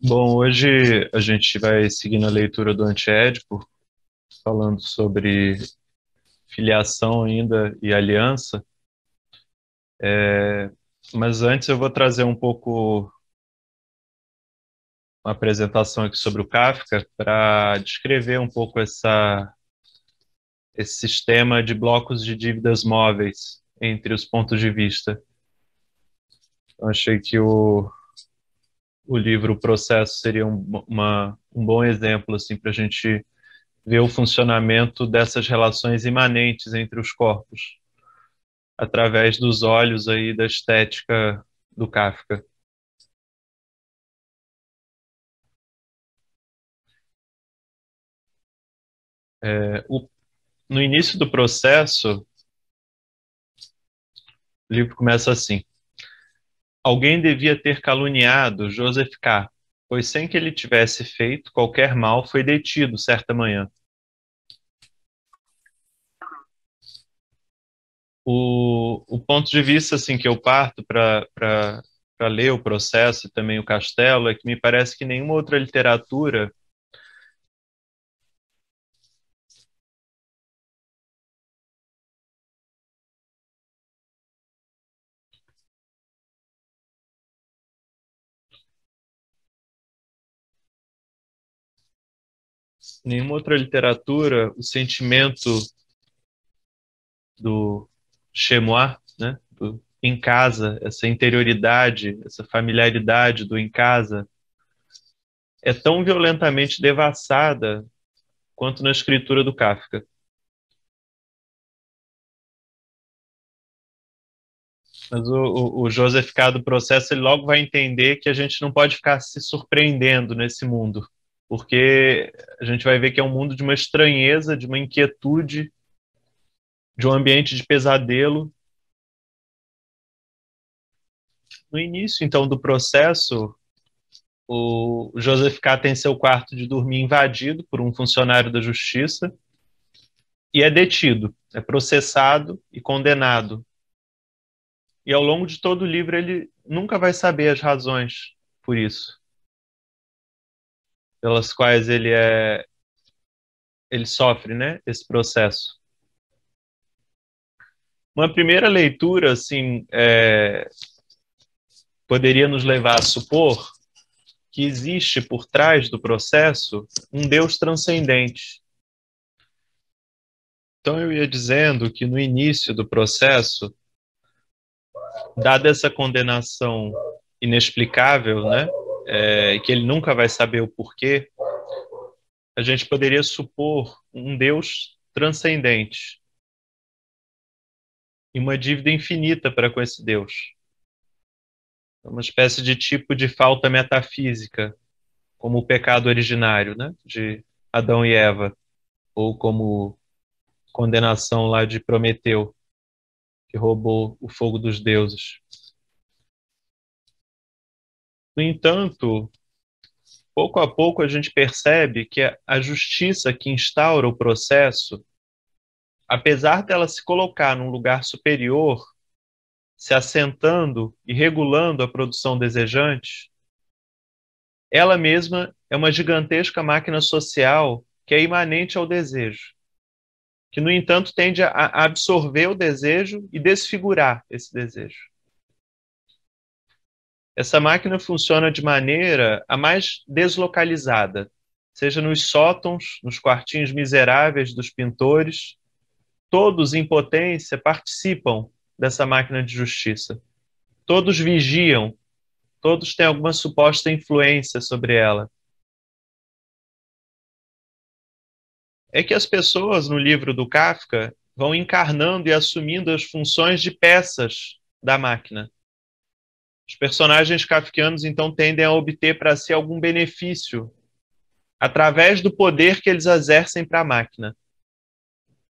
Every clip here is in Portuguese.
Bom, hoje a gente vai seguir na leitura do Antiédipo, falando sobre filiação ainda e aliança. Mas antes eu vou trazer um pouco uma apresentação aqui sobre o Kafka para descrever um pouco esse sistema de blocos de dívidas móveis entre os pontos de vista. Eu achei que o livro O Processo seria um bom exemplo assim, para a gente ver o funcionamento dessas relações imanentes entre os corpos, através dos olhos aí da estética do Kafka. É, no início do processo, o livro começa assim: alguém devia ter caluniado Joseph K., pois sem que ele tivesse feito qualquer mal foi detido certa manhã. O ponto de vista assim que eu parto para ler o processo e também o Castelo é que me parece que nenhuma outra literatura, o sentimento do chemois, né, do em casa, essa interioridade, essa familiaridade do em casa, é tão violentamente devassada quanto na escritura do Kafka. Mas o Joseph K. do processo, ele logo vai entender que a gente não pode ficar se surpreendendo nesse mundo, porque a gente vai ver que é um mundo de uma estranheza, de uma inquietude, de um ambiente de pesadelo. No início, então, do processo, o Joseph K. tem seu quarto de dormir invadido por um funcionário da justiça e é detido, é processado e condenado. E ao longo de todo o livro ele nunca vai saber as razões por isso, pelas quais ele sofre, né, esse processo. Uma primeira leitura, assim, poderia nos levar a supor que existe por trás do processo um Deus transcendente. Então eu ia dizendo que no início do processo, dada essa condenação inexplicável, né, que ele nunca vai saber o porquê, a gente poderia supor um Deus transcendente e uma dívida infinita para com esse Deus. Uma espécie de tipo de falta metafísica, como o pecado originário, né, de Adão e Eva, ou como condenação lá de Prometeu, que roubou o fogo dos deuses. No entanto, pouco a pouco a gente percebe que a justiça que instaura o processo, apesar dela se colocar num lugar superior, se assentando e regulando a produção desejante, ela mesma é uma gigantesca máquina social que é imanente ao desejo, que, no entanto, tende a absorver o desejo e desfigurar esse desejo. Essa máquina funciona de maneira a mais deslocalizada, seja nos sótãos, nos quartinhos miseráveis dos pintores, todos em potência participam dessa máquina de justiça. Todos vigiam, todos têm alguma suposta influência sobre ela. É que as pessoas no livro do Kafka vão encarnando e assumindo as funções de peças da máquina. Os personagens kafkianos então tendem a obter para si algum benefício através do poder que eles exercem para a máquina.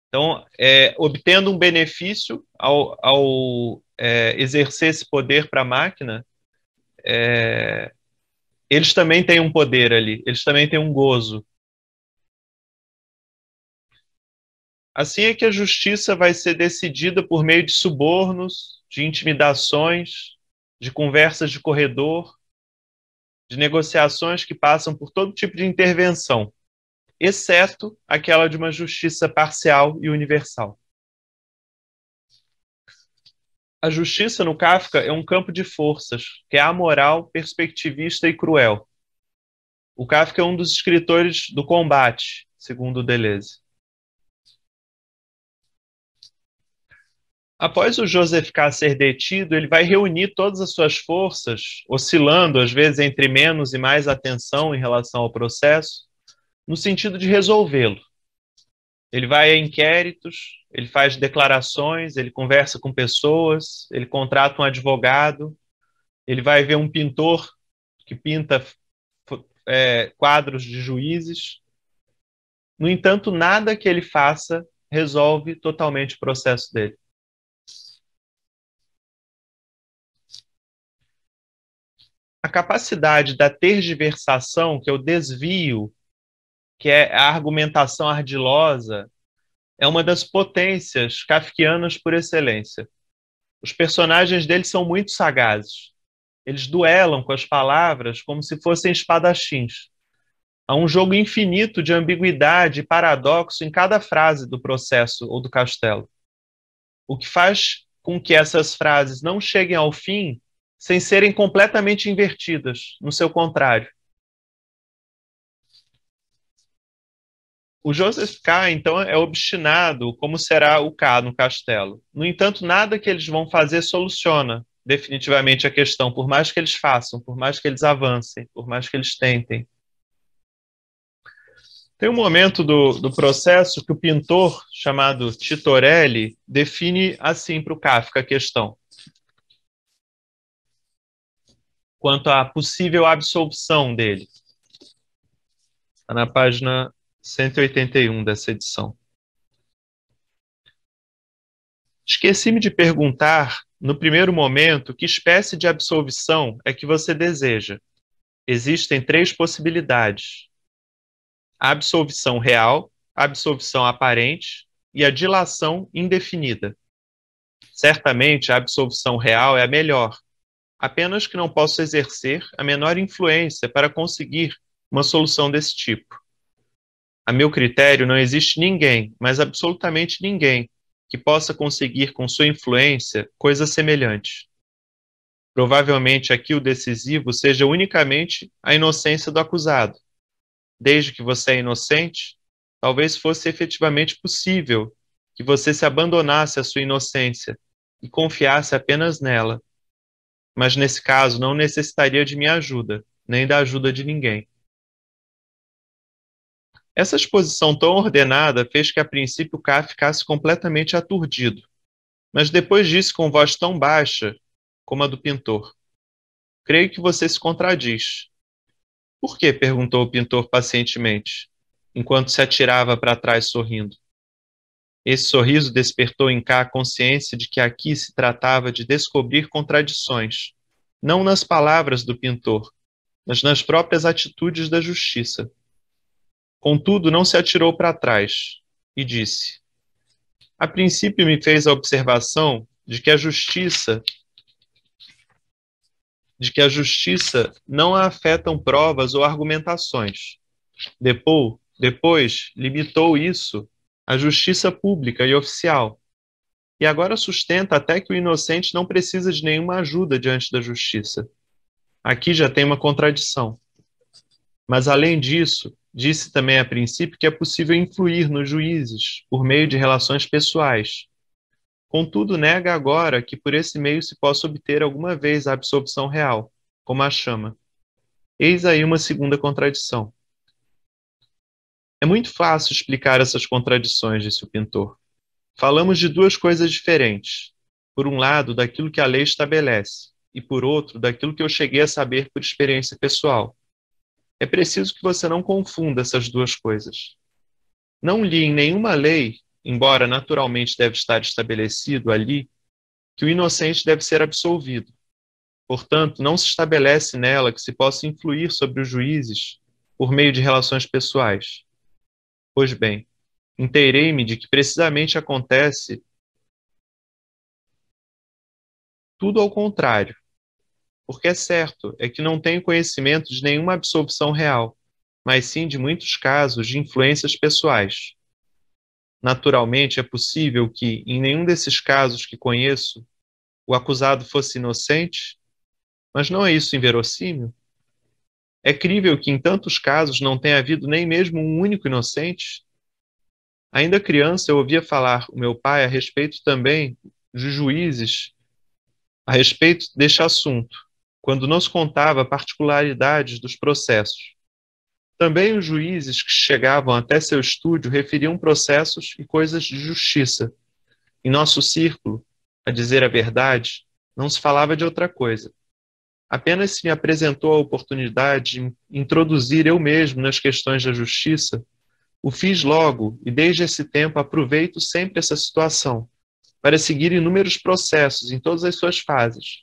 Então, obtendo um benefício ao exercer esse poder para a máquina, eles também têm um poder ali, eles também têm um gozo. Assim é que a justiça vai ser decidida por meio de subornos, de intimidações, de conversas de corredor, de negociações que passam por todo tipo de intervenção, exceto aquela de uma justiça parcial e universal. A justiça no Kafka é um campo de forças, que é amoral, perspectivista e cruel. O Kafka é um dos escritores do combate, segundo Deleuze. Após o Joseph K. ser detido, ele vai reunir todas as suas forças, oscilando às vezes entre menos e mais atenção em relação ao processo, no sentido de resolvê-lo. Ele vai a inquéritos, ele faz declarações, ele conversa com pessoas, ele contrata um advogado, ele vai ver um pintor que pinta quadros de juízes. No entanto, nada que ele faça resolve totalmente o processo dele. A capacidade da tergiversação, que é o desvio, que é a argumentação ardilosa, é uma das potências kafkianas por excelência. Os personagens dele são muito sagazes. Eles duelam com as palavras como se fossem espadachins. Há um jogo infinito de ambiguidade e paradoxo em cada frase do processo ou do castelo. O que faz com que essas frases não cheguem ao fim sem serem completamente invertidas, no seu contrário. O Joseph K., então, é obstinado, como será o K no castelo. No entanto, nada que eles vão fazer soluciona definitivamente a questão, por mais que eles façam, por mais que eles avancem, por mais que eles tentem. Tem um momento do processo que o pintor, chamado Titorelli, define assim para o Kafka a questão, quanto à possível absolvição dele. Está na página 181 dessa edição. Esqueci-me de perguntar, no primeiro momento, que espécie de absolvição é que você deseja. Existem 3 possibilidades: a absolvição real, a absolvição aparente e a dilação indefinida. Certamente, a absolvição real é a melhor, apenas que não posso exercer a menor influência para conseguir uma solução desse tipo. A meu critério, não existe ninguém, mas absolutamente ninguém, que possa conseguir com sua influência coisa semelhante. Provavelmente aqui o decisivo seja unicamente a inocência do acusado. Desde que você é inocente, talvez fosse efetivamente possível que você se abandonasse à sua inocência e confiasse apenas nela. Mas nesse caso não necessitaria de minha ajuda, nem da ajuda de ninguém. Essa exposição tão ordenada fez que a princípio K ficasse completamente aturdido, mas depois disse com voz tão baixa como a do pintor: "Creio que você se contradiz." "Por quê?" perguntou o pintor pacientemente, enquanto se atirava para trás sorrindo. Esse sorriso despertou em K a consciência de que aqui se tratava de descobrir contradições, não nas palavras do pintor, mas nas próprias atitudes da justiça. Contudo, não se atirou para trás e disse: "A princípio me fez a observação de que a justiça não a afetam provas ou argumentações. Depois limitou isso à justiça pública e oficial, e agora sustenta até que o inocente não precisa de nenhuma ajuda diante da justiça. Aqui já tem uma contradição. Mas, além disso, disse também a princípio que é possível influir nos juízes por meio de relações pessoais. Contudo, nega agora que por esse meio se possa obter alguma vez a absolvição real, como a chama. Eis aí uma segunda contradição." "É muito fácil explicar essas contradições", disse o pintor. "Falamos de 2 coisas diferentes. Por um lado, daquilo que a lei estabelece, e por outro, daquilo que eu cheguei a saber por experiência pessoal. É preciso que você não confunda essas 2 coisas. Não li em nenhuma lei, embora naturalmente deve estar estabelecido ali, que o inocente deve ser absolvido. Portanto, não se estabelece nela que se possa influir sobre os juízes por meio de relações pessoais. Pois bem, inteirei-me de que precisamente acontece tudo ao contrário. porque é certo é que não tenho conhecimento de nenhuma absolvição real, mas sim de muitos casos de influências pessoais. Naturalmente, é possível que, em nenhum desses casos que conheço, o acusado fosse inocente, mas não é isso inverossímil? É crível que, em tantos casos, não tenha havido nem mesmo um único inocente? Ainda criança, eu ouvia falar o meu pai a respeito também de juízes a respeito deste assunto, quando nos contava particularidades dos processos. Também os juízes que chegavam até seu estúdio referiam processos e coisas de justiça. Em nosso círculo, a dizer a verdade, não se falava de outra coisa. Apenas se me apresentou a oportunidade de introduzir eu mesmo nas questões da justiça, o fiz logo e desde esse tempo aproveito sempre essa situação para seguir inúmeros processos em todas as suas fases,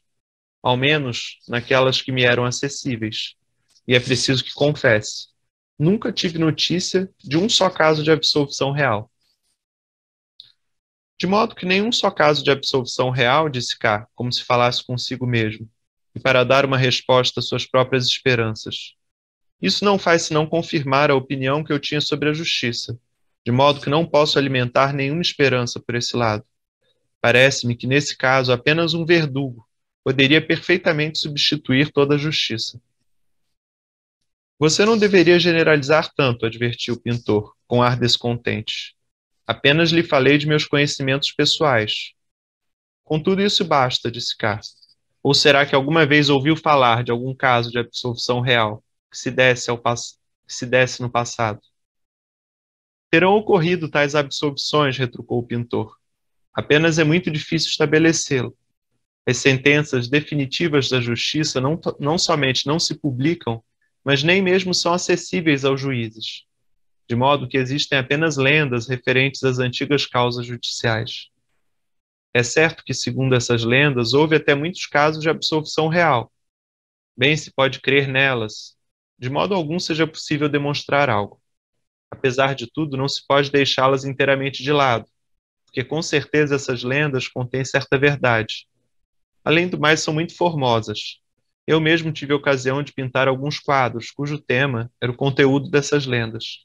ao menos naquelas que me eram acessíveis. E é preciso que confesse, nunca tive notícia de um só caso de absolvição real. De modo que nenhum só caso de absolvição real, disse K, como se falasse consigo mesmo, e para dar uma resposta às suas próprias esperanças. Isso não faz senão confirmar a opinião que eu tinha sobre a justiça, de modo que não posso alimentar nenhuma esperança por esse lado. Parece-me que, nesse caso, apenas um verdugo poderia perfeitamente substituir toda a justiça. Você não deveria generalizar tanto, advertiu o pintor, com ar descontente. Apenas lhe falei de meus conhecimentos pessoais. Contudo, isso basta, disse K. Ou será que alguma vez ouviu falar de algum caso de absolvição real que se desse no passado? Terão ocorrido tais absolvições, retrucou o pintor. Apenas é muito difícil estabelecê-lo. As sentenças definitivas da justiça não somente não se publicam, mas nem mesmo são acessíveis aos juízes, de modo que existem apenas lendas referentes às antigas causas judiciais. É certo que, segundo essas lendas, houve até muitos casos de absolvição real. Bem se pode crer nelas. De modo algum seja possível demonstrar algo. Apesar de tudo, não se pode deixá-las inteiramente de lado, porque com certeza essas lendas contêm certa verdade. Além do mais, são muito formosas. Eu mesmo tive a ocasião de pintar alguns quadros, cujo tema era o conteúdo dessas lendas.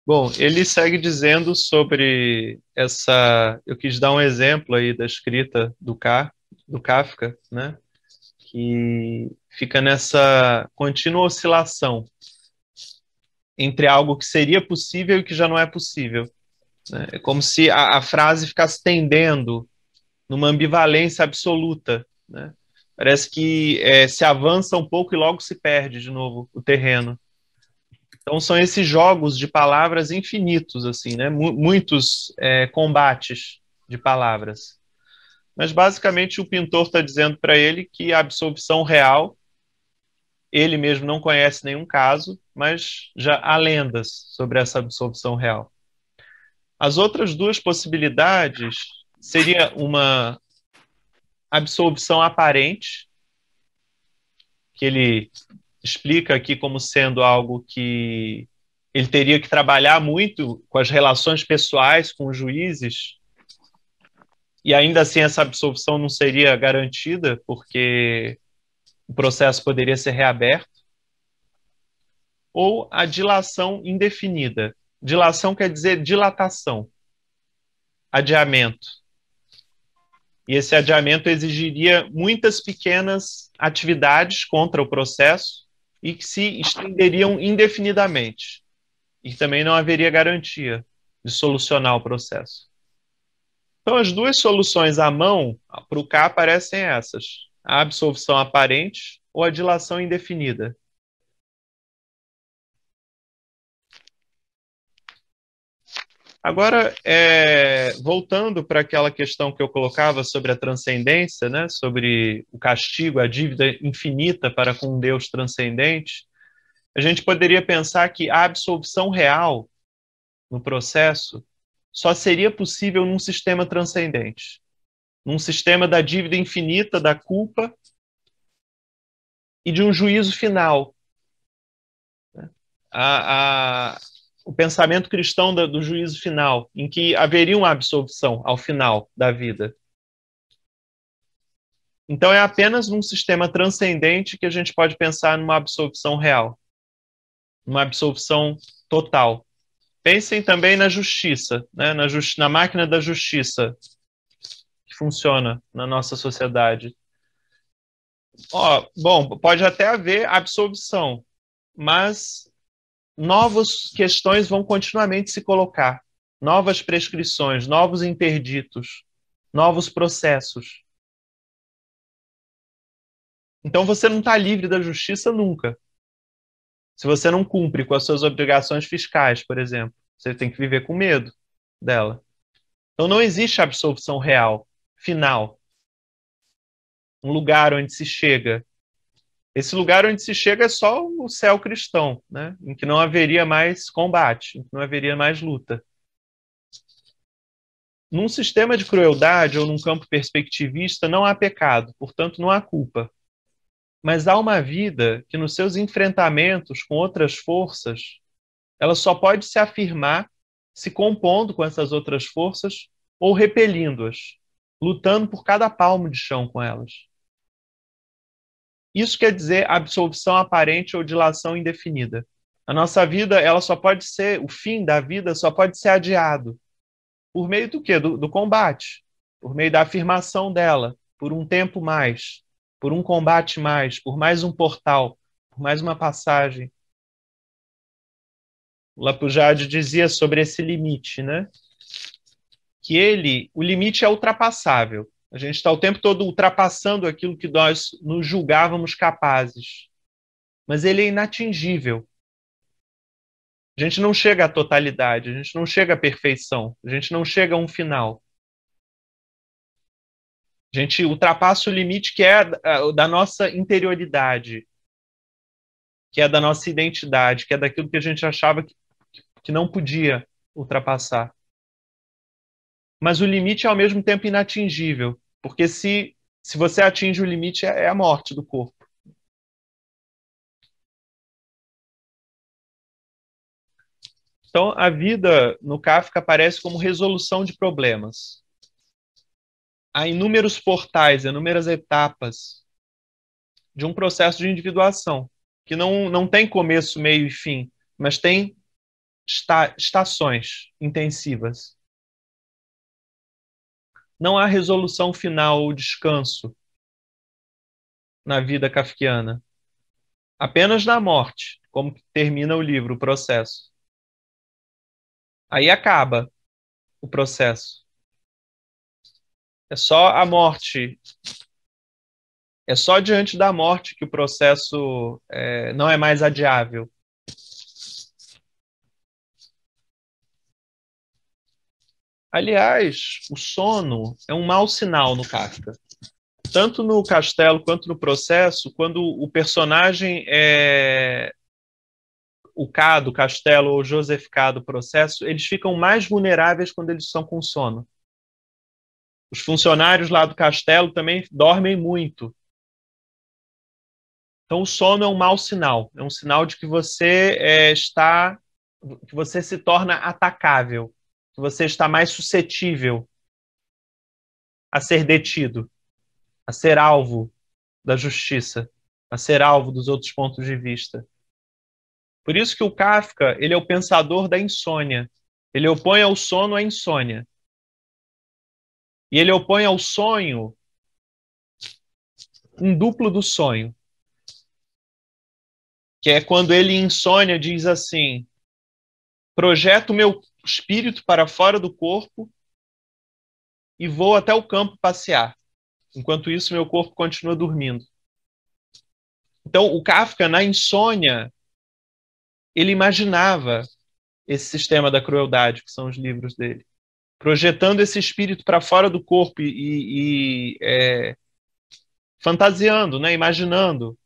Bom, ele segue dizendo sobre essa. Eu quis dar um exemplo aí da escrita do Kafka, né? Que fica nessa contínua oscilação entre algo que seria possível e que já não é possível, né? É como se a frase ficasse tendendo numa ambivalência absoluta, né? Parece que se avança um pouco e logo se perde de novo o terreno. Então são esses jogos de palavras infinitos, assim, né? Muitos combates de palavras. Mas basicamente o pintor está dizendo para ele que a absolvição real, ele mesmo não conhece nenhum caso, mas já há lendas sobre essa absolvição real. As outras duas possibilidades seria uma absolvição aparente, que ele explica aqui como sendo algo que ele teria que trabalhar muito com as relações pessoais com os juízes, e ainda assim essa absolvição não seria garantida, porque o processo poderia ser reaberto, ou a dilação indefinida. Dilação quer dizer dilatação, adiamento. E esse adiamento exigiria muitas pequenas atividades contra o processo e que se estenderiam indefinidamente. E também não haveria garantia de solucionar o processo. Então, as duas soluções à mão para o K parecem essas: a absolvição aparente ou a dilação indefinida. Agora, voltando para aquela questão que eu colocava sobre a transcendência, né, sobre o castigo, a dívida infinita para com um Deus transcendente, a gente poderia pensar que a absolvição real no processo só seria possível num sistema transcendente, num sistema da dívida infinita, da culpa e de um juízo final. O pensamento cristão do juízo final, em que haveria uma absolvição ao final da vida. Então é apenas num sistema transcendente que a gente pode pensar numa absolvição real, uma absolvição total. Pensem também na justiça, né? Na máquina da justiça que funciona na nossa sociedade. Bom, pode até haver absolvição, mas novas questões vão continuamente se colocar, novas prescrições, novos interditos, novos processos. Então você não está livre da justiça nunca. Se você não cumpre com as suas obrigações fiscais, por exemplo, você tem que viver com medo dela. Então não existe absolvição real, final, um lugar onde se chega. Esse lugar onde se chega é só o céu cristão, né? Em que não haveria mais combate, em que não haveria mais luta. Num sistema de crueldade ou num campo perspectivista não há pecado, portanto não há culpa. Mas há uma vida que nos seus enfrentamentos com outras forças, ela só pode se afirmar se compondo com essas outras forças ou repelindo-as, lutando por cada palmo de chão com elas. Isso quer dizer absolvição aparente ou dilação indefinida. A nossa vida, ela só pode ser, o fim da vida só pode ser adiado. Por meio do quê? Do combate. Por meio da afirmação dela, por um tempo mais, por um combate mais, por mais um portal, por mais uma passagem. O Lapujade dizia sobre esse limite, né? Que o limite é ultrapassável. A gente está o tempo todo ultrapassando aquilo que nós nos julgávamos capazes. Mas ele é inatingível. A gente não chega à totalidade, a gente não chega à perfeição, a gente não chega a um final. A gente ultrapassa o limite que é da nossa interioridade, que é da nossa identidade, que é daquilo que a gente achava que não podia ultrapassar. Mas o limite é ao mesmo tempo inatingível, porque se você atinge o limite, é a morte do corpo. Então, a vida no Kafka aparece como resolução de problemas. Há inúmeros portais, inúmeras etapas de um processo de individuação, que não tem começo, meio e fim, mas tem estações intensivas. Não há resolução final ou descanso na vida kafkiana. Apenas na morte, como termina o livro, o processo. Aí acaba o processo. É só a morte. É só diante da morte que o processo não é mais adiável. Aliás, o sono é um mau sinal no Kafka. Tanto no Castelo quanto no processo, quando o personagem o K do Castelo ou Joseph K do processo, eles ficam mais vulneráveis quando eles estão com sono. Os funcionários lá do castelo também dormem muito. Então, o sono é um mau sinal. É um sinal de que você que você se torna atacável, que você está mais suscetível a ser detido, a ser alvo da justiça, a ser alvo dos outros pontos de vista. Por isso que o Kafka, ele é o pensador da insônia. Ele opõe ao sono a insônia. E ele opõe ao sonho um duplo do sonho, que é quando ele, em insônia, diz assim: projeto meu espírito para fora do corpo e vou até o campo passear. Enquanto isso, meu corpo continua dormindo. Então, o Kafka, na insônia, ele imaginava esse sistema da crueldade, que são os livros dele, projetando esse espírito para fora do corpo e fantasiando, né, imaginando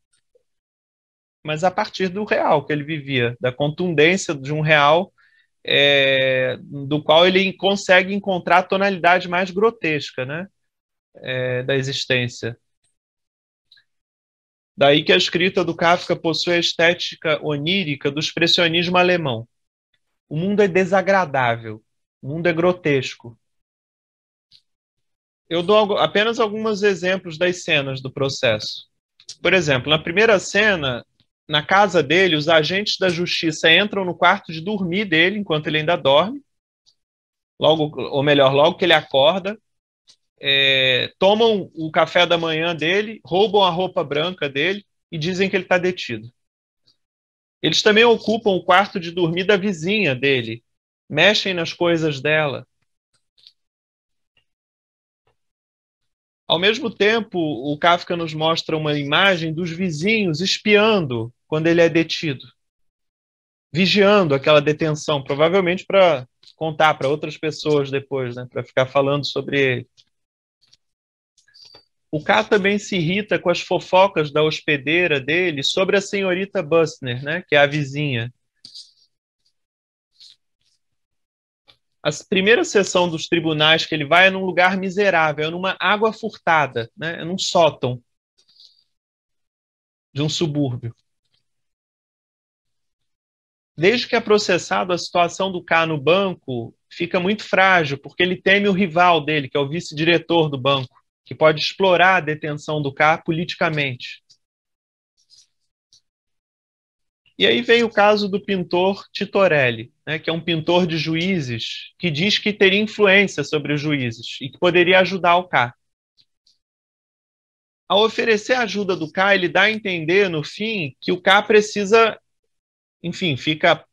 mas a partir do real que ele vivia, da contundência de um real do qual ele consegue encontrar a tonalidade mais grotesca, né, da existência. Daí que a escrita do Kafka possui a estética onírica do expressionismo alemão. O mundo é desagradável, o mundo é grotesco. Eu dou apenas alguns exemplos das cenas do processo. Por exemplo, na primeira cena, na casa dele, os agentes da justiça entram no quarto de dormir dele enquanto ele ainda dorme, logo, ou melhor, logo que ele acorda, tomam o café da manhã dele, roubam a roupa branca dele e dizem que ele está detido. Eles também ocupam o quarto de dormir da vizinha dele, mexem nas coisas dela. Ao mesmo tempo, o Kafka nos mostra uma imagem dos vizinhos espiando quando ele é detido, vigiando aquela detenção, provavelmente para contar para outras pessoas depois, né, para ficar falando sobre ele. O K também se irrita com as fofocas da hospedeira dele sobre a senhorita Bustner, né, que é a vizinha. A primeira sessão dos tribunais que ele vai é num lugar miserável, é numa água furtada, né, é num sótão de um subúrbio. Desde que é processado, a situação do K no banco fica muito frágil, porque ele teme o rival dele, que é o vice-diretor do banco, que pode explorar a detenção do K politicamente. E aí vem o caso do pintor Titorelli, né, que é um pintor de juízes, que diz que teria influência sobre os juízes e que poderia ajudar o K. Ao oferecer a ajuda do K, ele dá a entender, no fim, que o K precisa, enfim, fica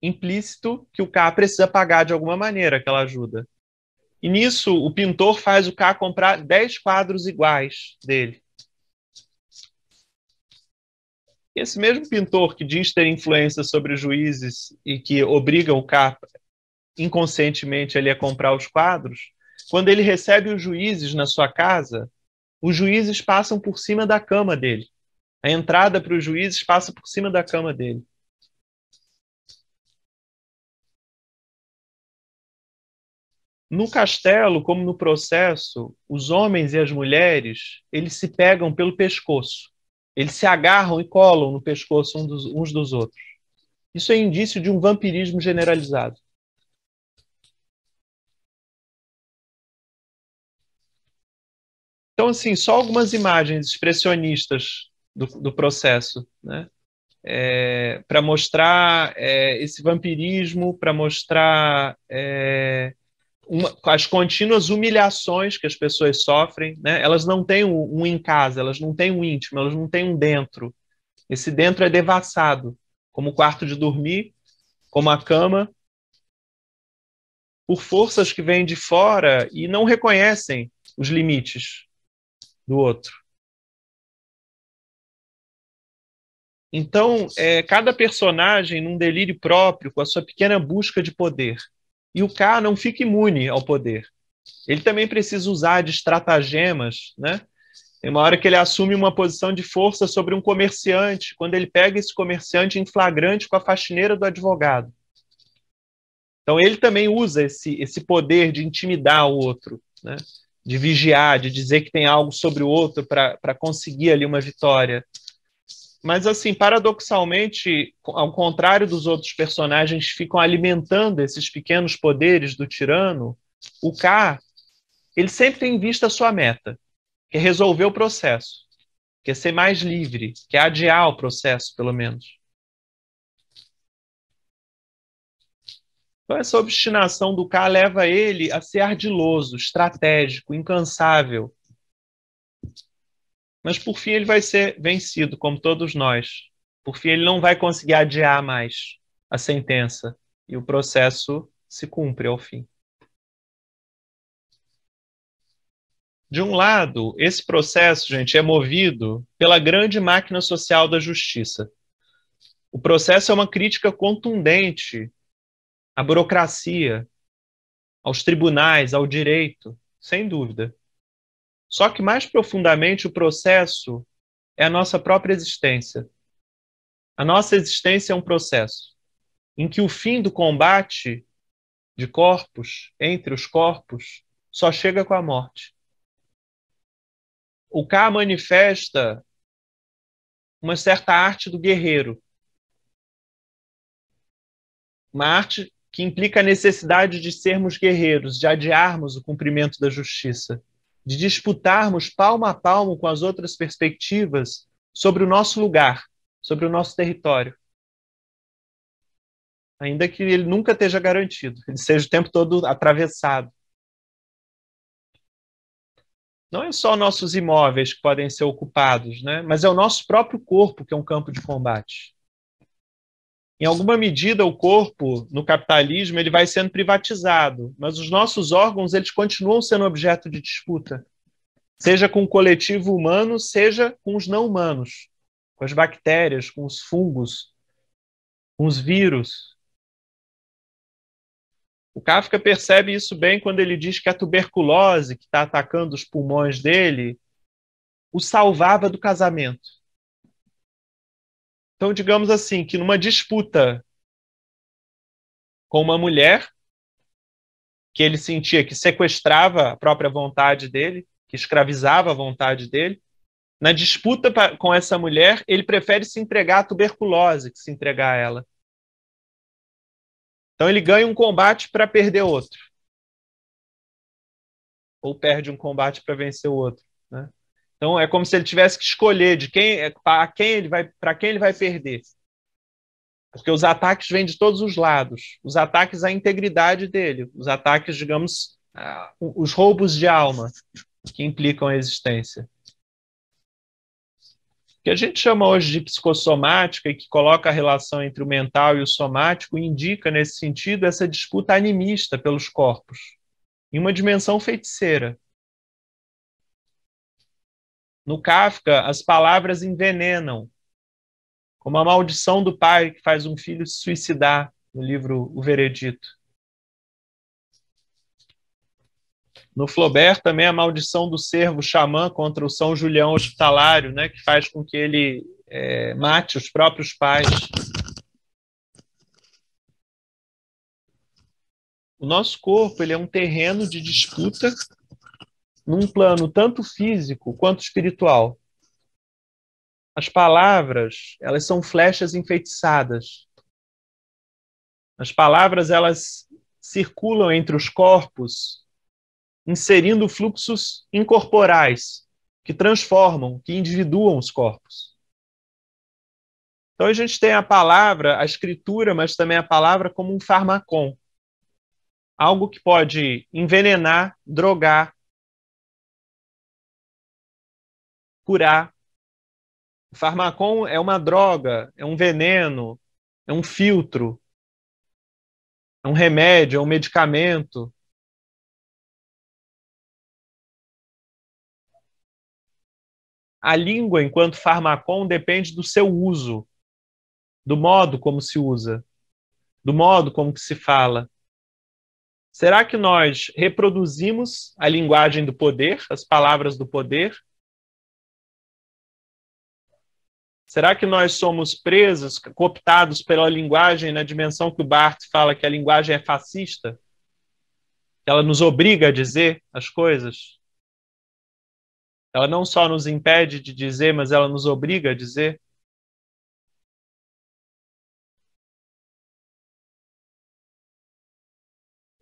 implícito que o K precisa pagar de alguma maneira aquela ajuda. E nisso, o pintor faz o K comprar 10 quadros iguais dele. E esse mesmo pintor que diz ter influência sobre os juízes e que obriga o K inconscientemente ele a comprar os quadros, quando ele recebe os juízes na sua casa, os juízes passam por cima da cama dele. A entrada para os juízes passa por cima da cama dele. No castelo, como no processo, os homens e as mulheres, eles se pegam pelo pescoço. Eles se agarram e colam no pescoço uns dos outros. Isso é indício de um vampirismo generalizado. Então, assim, só algumas imagens expressionistas do processo, né? Para mostrar esse vampirismo, para mostrar as contínuas humilhações que as pessoas sofrem, né? Elas não têm um em casa, elas não têm um íntimo, elas não têm um dentro. Esse dentro é devassado, como o quarto de dormir, como a cama, por forças que vêm de fora e não reconhecem os limites do outro. Então, cada personagem num delírio próprio, com a sua pequena busca de poder. E o K não fica imune ao poder. Ele também precisa usar de estratagemas, né? Tem uma hora que ele assume uma posição de força sobre um comerciante, quando ele pega esse comerciante em flagrante com a faxineira do advogado. Então ele também usa esse poder de intimidar o outro, né? De vigiar, de dizer que tem algo sobre o outro para conseguir ali uma vitória. Mas, assim, paradoxalmente, ao contrário dos outros personagens que ficam alimentando esses pequenos poderes do tirano, o K, ele sempre tem em vista a sua meta, que é resolver o processo, que é ser mais livre, que é adiar o processo, pelo menos. Então, essa obstinação do K leva ele a ser ardiloso, estratégico, incansável. Mas, por fim, ele vai ser vencido, como todos nós. Por fim, ele não vai conseguir adiar mais a sentença e o processo se cumpre ao fim. De um lado, esse processo, gente, é movido pela grande máquina social da justiça. O processo é uma crítica contundente à burocracia, aos tribunais, ao direito, sem dúvida. Só que, mais profundamente, o processo é a nossa própria existência. A nossa existência é um processo em que o fim do combate de corpos, entre os corpos, só chega com a morte. O Ka manifesta uma certa arte do guerreiro, uma arte que implica a necessidade de sermos guerreiros, de adiarmos o cumprimento da justiça, de disputarmos palmo a palmo com as outras perspectivas sobre o nosso lugar, sobre o nosso território. Ainda que ele nunca esteja garantido, ele seja o tempo todo atravessado. Não é só nossos imóveis que podem ser ocupados, né? Mas é o nosso próprio corpo que é um campo de combate. Em alguma medida, o corpo, no capitalismo, ele vai sendo privatizado, mas os nossos órgãos, eles continuam sendo objeto de disputa, seja com o coletivo humano, seja com os não humanos, com as bactérias, com os fungos, com os vírus. O Kafka percebe isso bem quando ele diz que a tuberculose que está atacando os pulmões dele o salvava do casamento. Então, digamos assim, que numa disputa com uma mulher, que ele sentia que sequestrava a própria vontade dele, que escravizava a vontade dele, na disputa com essa mulher, ele prefere se entregar à tuberculose que se entregar a ela. Então ele ganha um combate para perder outro. Ou perde um combate para vencer o outro, né? Então é como se ele tivesse que escolher de para quem ele vai perder. Porque os ataques vêm de todos os lados. Os ataques à integridade dele, os ataques, digamos, os roubos de alma que implicam a existência. O que a gente chama hoje de psicossomática e que coloca a relação entre o mental e o somático indica, nesse sentido, essa disputa animista pelos corpos, em uma dimensão feiticeira. No Kafka, as palavras envenenam, como a maldição do pai que faz um filho se suicidar, no livro O Veredito. No Flaubert, também a maldição do servo xamã contra o São Julião hospitalário, né, que faz com que ele mate os próprios pais. O nosso corpo ele é um terreno de disputa num plano tanto físico quanto espiritual. As palavras, elas são flechas enfeitiçadas. As palavras, elas circulam entre os corpos, inserindo fluxos incorporais que transformam, que individuam os corpos. Então a gente tem a palavra, a escritura, mas também a palavra como um farmacon. Algo que pode envenenar, drogar, curar. O farmacon é uma droga, é um veneno, é um filtro, é um remédio, é um medicamento. A língua, enquanto farmacon, depende do seu uso, do modo como se usa, do modo como que se fala. Será que nós reproduzimos a linguagem do poder, as palavras do poder? Será que nós somos presos, cooptados pela linguagem na dimensão que o Barthes fala que a linguagem é fascista? Que ela nos obriga a dizer as coisas? Ela não só nos impede de dizer, mas ela nos obriga a dizer?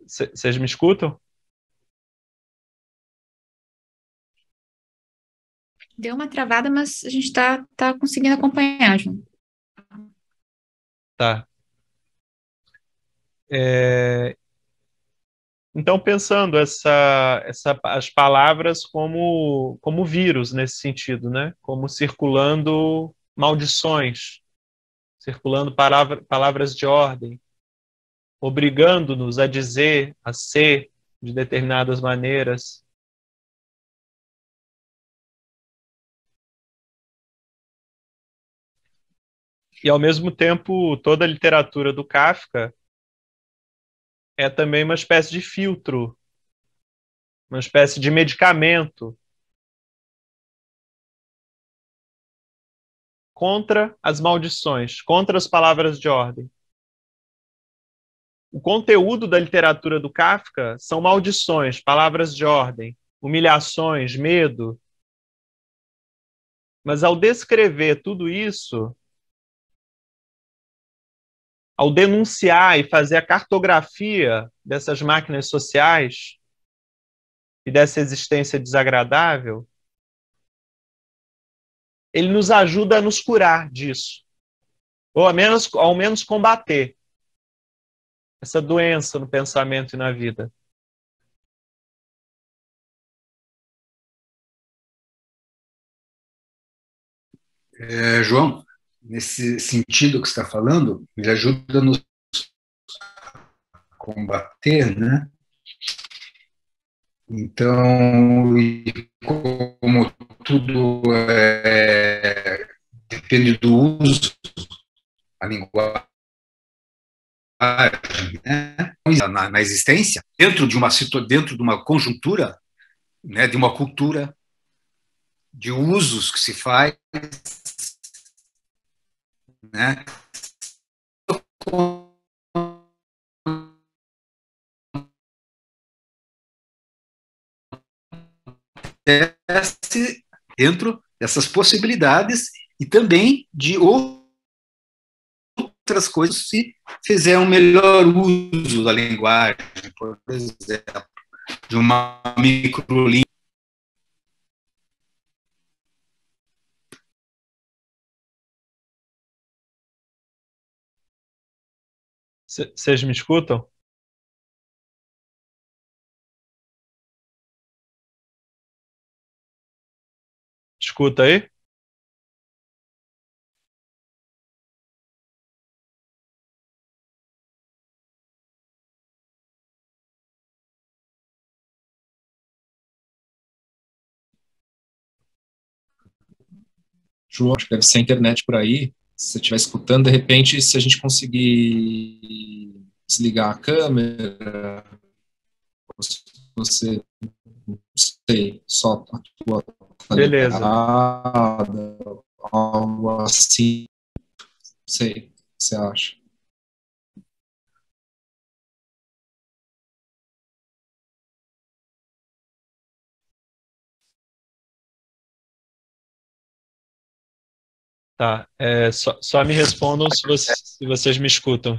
Vocês me escutam? Deu uma travada, mas a gente tá conseguindo acompanhar, João. Tá. Então, pensando as palavras como vírus nesse sentido, né? Como circulando maldições, circulando palavras de ordem, obrigando-nos a dizer, a ser de determinadas maneiras. E, ao mesmo tempo, toda a literatura do Kafka é também uma espécie de filtro, uma espécie de medicamento contra as maldições, contra as palavras de ordem. O conteúdo da literatura do Kafka são maldições, palavras de ordem, humilhações, medo. Mas ao descrever tudo isso, ao denunciar e fazer a cartografia dessas máquinas sociais e dessa existência desagradável, ele nos ajuda a nos curar disso, ou ao menos combater essa doença no pensamento e na vida. João, nesse sentido que você está falando, ele ajuda a nos combater, né? Então, como tudo depende do uso, a linguagem, né? Na existência, dentro de uma conjuntura, né, de uma cultura, de usos que se faz, né? Dentro dessas possibilidades e também de outras coisas se fizer um melhor uso da linguagem, por exemplo, de uma microlíngua. Vocês me escutam? Escuta aí? João, acho que deve ser a internet por aí. Se você estiver escutando, de repente, se a gente conseguir desligar a câmera, ou se você, não sei, só a tua Beleza. algo assim, não sei, o que você acha? Tá. Só me respondam se vocês me escutam.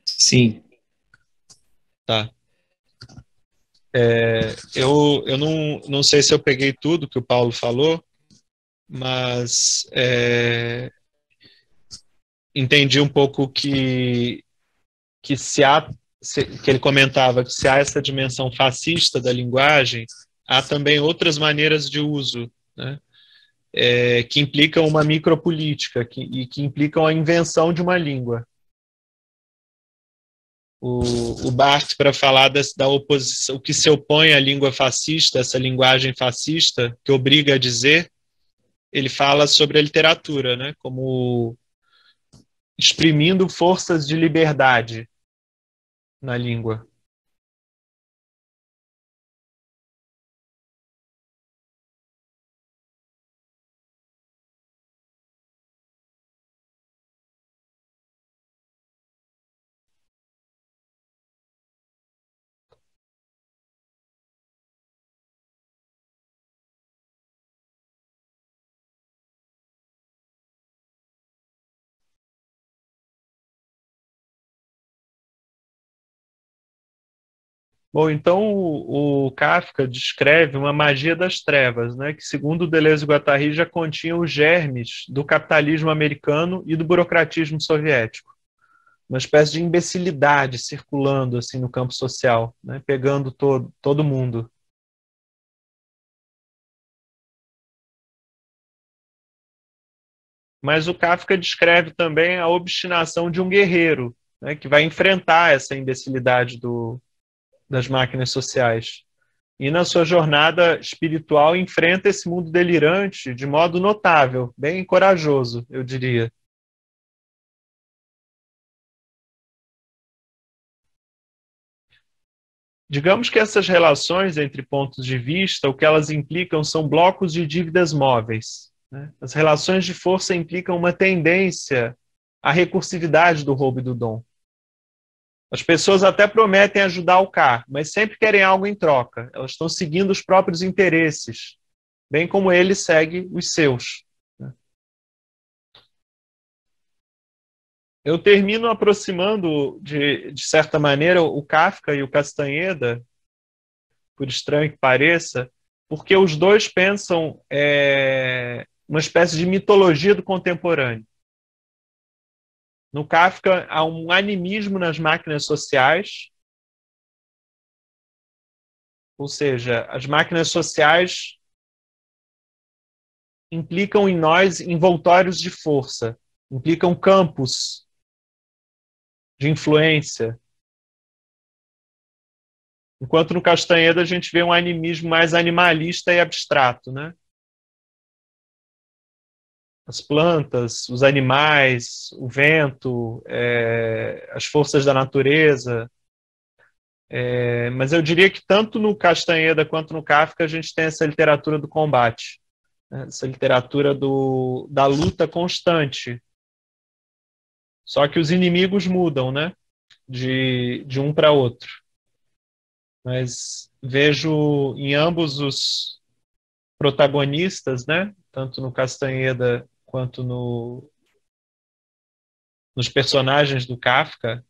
Sim. Tá. Eu não sei se eu peguei tudo que o Paulo falou, mas entendi um pouco que que ele comentava que se há essa dimensão fascista da linguagem, há também outras maneiras de uso, né? Que implicam uma micropolítica e que implicam a invenção de uma língua. O Barthes, para falar da oposição, o que se opõe à língua fascista, essa linguagem fascista, que obriga a dizer, ele fala sobre a literatura, né, como exprimindo forças de liberdade na língua. Bom, então o Kafka descreve uma magia das trevas, né, que, segundo Deleuze e Guattari, já continha os germes do capitalismo americano e do burocratismo soviético. Uma espécie de imbecilidade circulando assim no campo social, né, pegando todo mundo. Mas o Kafka descreve também a obstinação de um guerreiro, né, que vai enfrentar essa imbecilidade das máquinas sociais. E na sua jornada espiritual enfrenta esse mundo delirante de modo notável, bem corajoso, eu diria. Digamos que essas relações entre pontos de vista, o que elas implicam são blocos de dívidas móveis, né? As relações de força implicam uma tendência à recursividade do roubo e do dom. As pessoas até prometem ajudar o K, mas sempre querem algo em troca. Elas estão seguindo os próprios interesses, bem como ele segue os seus. Eu termino aproximando, de certa maneira, o Kafka e o Castaneda, por estranho que pareça, porque os dois pensam uma espécie de mitologia do contemporâneo. No Kafka, há um animismo nas máquinas sociais, ou seja, as máquinas sociais implicam em nós envoltórios de força, implicam campos de influência. Enquanto no Castaneda a gente vê um animismo mais animalista e abstrato, né? As plantas, os animais, o vento, as forças da natureza. Mas eu diria que tanto no Castaneda quanto no Kafka a gente tem essa literatura do combate, né? Essa literatura da luta constante. Só que os inimigos mudam, né? De um para outro. Mas vejo em ambos os protagonistas, né? Tanto no Castaneda quanto nos personagens do Kafka,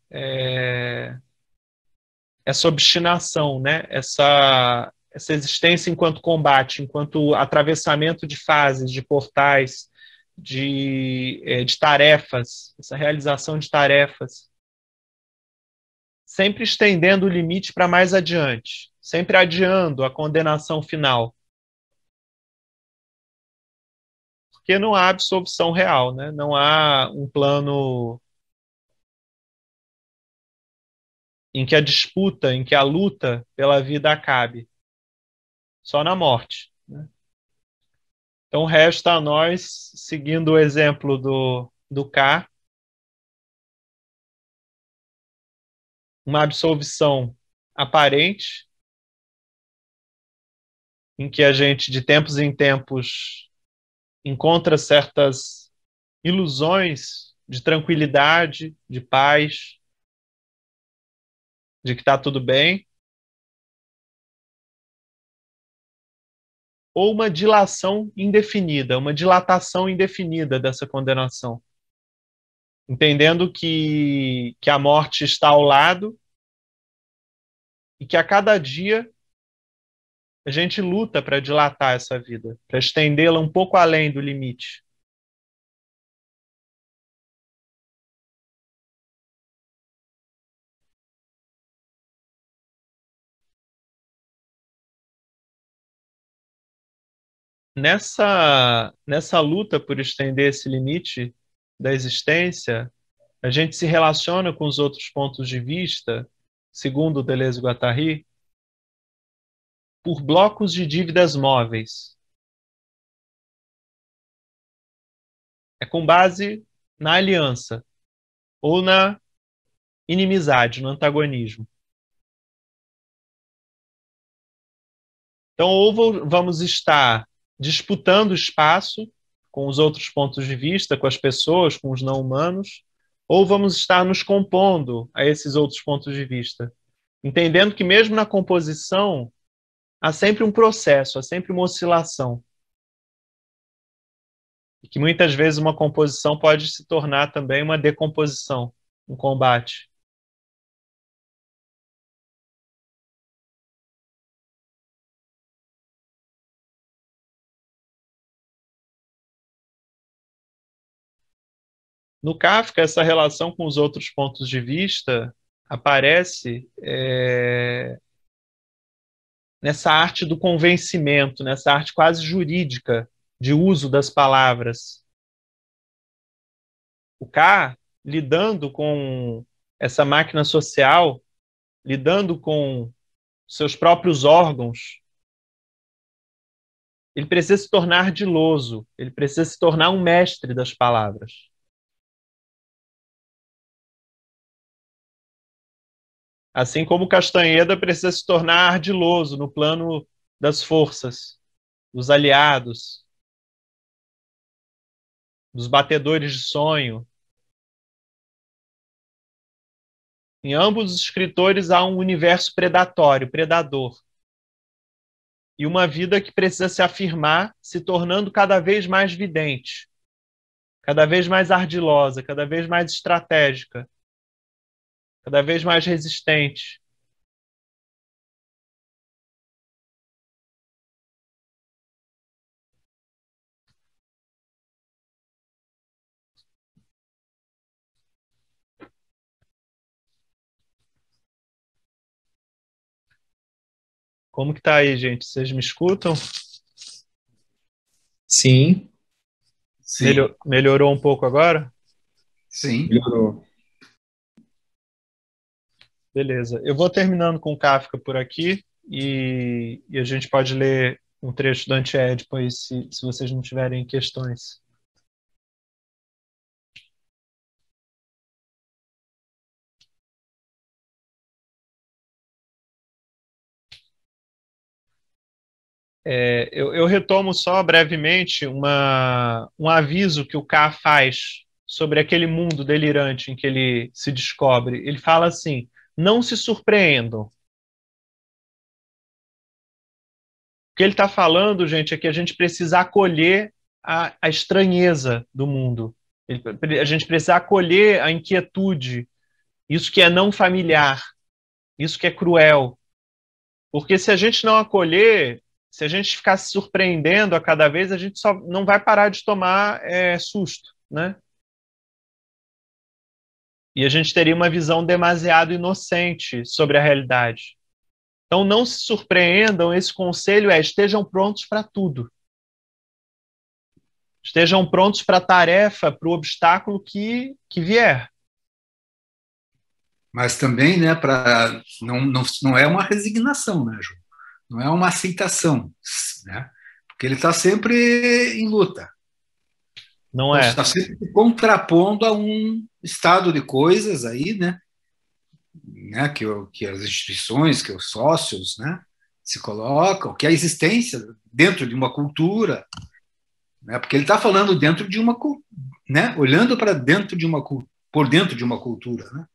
essa obstinação, né? Essa existência enquanto combate, enquanto atravessamento de fases, de portais, de tarefas, essa realização de tarefas, sempre estendendo o limite para mais adiante, sempre adiando a condenação final. Porque não há absolvição real, né? Não há um plano em que a disputa, em que a luta pela vida acabe. Só na morte, né? Então resta a nós, seguindo o exemplo do K, uma absolvição aparente, em que a gente, de tempos em tempos, encontra certas ilusões de tranquilidade, de paz, de que está tudo bem, ou uma dilação indefinida, uma dilatação indefinida dessa condenação. Entendendo que a morte está ao lado e que a cada dia a gente luta para dilatar essa vida, para estendê-la um pouco além do limite. Nessa luta por estender esse limite da existência, a gente se relaciona com os outros pontos de vista, segundo Deleuze e Guattari, por blocos de dívidas móveis. É com base na aliança ou na inimizade, no antagonismo. Então, ou vamos estar disputando espaço com os outros pontos de vista, com as pessoas, com os não humanos, ou vamos estar nos compondo a esses outros pontos de vista, entendendo que mesmo na composição há sempre um processo, há sempre uma oscilação. E que muitas vezes uma composição pode se tornar também uma decomposição, um combate. No Kafka, essa relação com os outros pontos de vista aparece nessa arte do convencimento, nessa arte quase jurídica de uso das palavras. O K, lidando com essa máquina social, lidando com seus próprios órgãos, ele precisa se tornar diloso, ele precisa se tornar um mestre das palavras. Assim como Castanheda precisa se tornar ardiloso no plano das forças, dos aliados, dos batedores de sonho. Em ambos os escritores há um universo predatório, predador. E uma vida que precisa se afirmar, se tornando cada vez mais vidente, cada vez mais ardilosa, cada vez mais estratégica, cada vez mais resistente. Como que tá aí, gente? Vocês me escutam? Sim, Sim, Melhorou um pouco agora? sim. melhorou. Beleza. Eu vou terminando com Kafka por aqui e a gente pode ler um trecho do Antiédipo aí, se vocês não tiverem questões. Eu retomo só brevemente um aviso que o K faz sobre aquele mundo delirante em que ele se descobre. Ele fala assim: não se surpreendam. O que ele está falando, gente, é que a gente precisa acolher a estranheza do mundo. A gente precisa acolher a inquietude, isso que é não familiar, isso que é cruel. Porque se a gente não acolher, se a gente ficar se surpreendendo a cada vez, a gente só não vai parar de tomar susto, né? E a gente teria uma visão demasiado inocente sobre a realidade. Então não se surpreendam, esse conselho é: estejam prontos para tudo. Estejam prontos para a tarefa, para o obstáculo que vier. Mas também, né, não é uma resignação, né, Ju? Não é uma aceitação, né? Porque ele está sempre em luta. Não Então, é? está sempre se contrapondo a um estado de coisas aí, né, que as instituições, que os sócios, né, se colocam, que a existência dentro de uma cultura, né, porque ele está falando dentro de uma, né, olhando para dentro de uma, por dentro de uma cultura, né,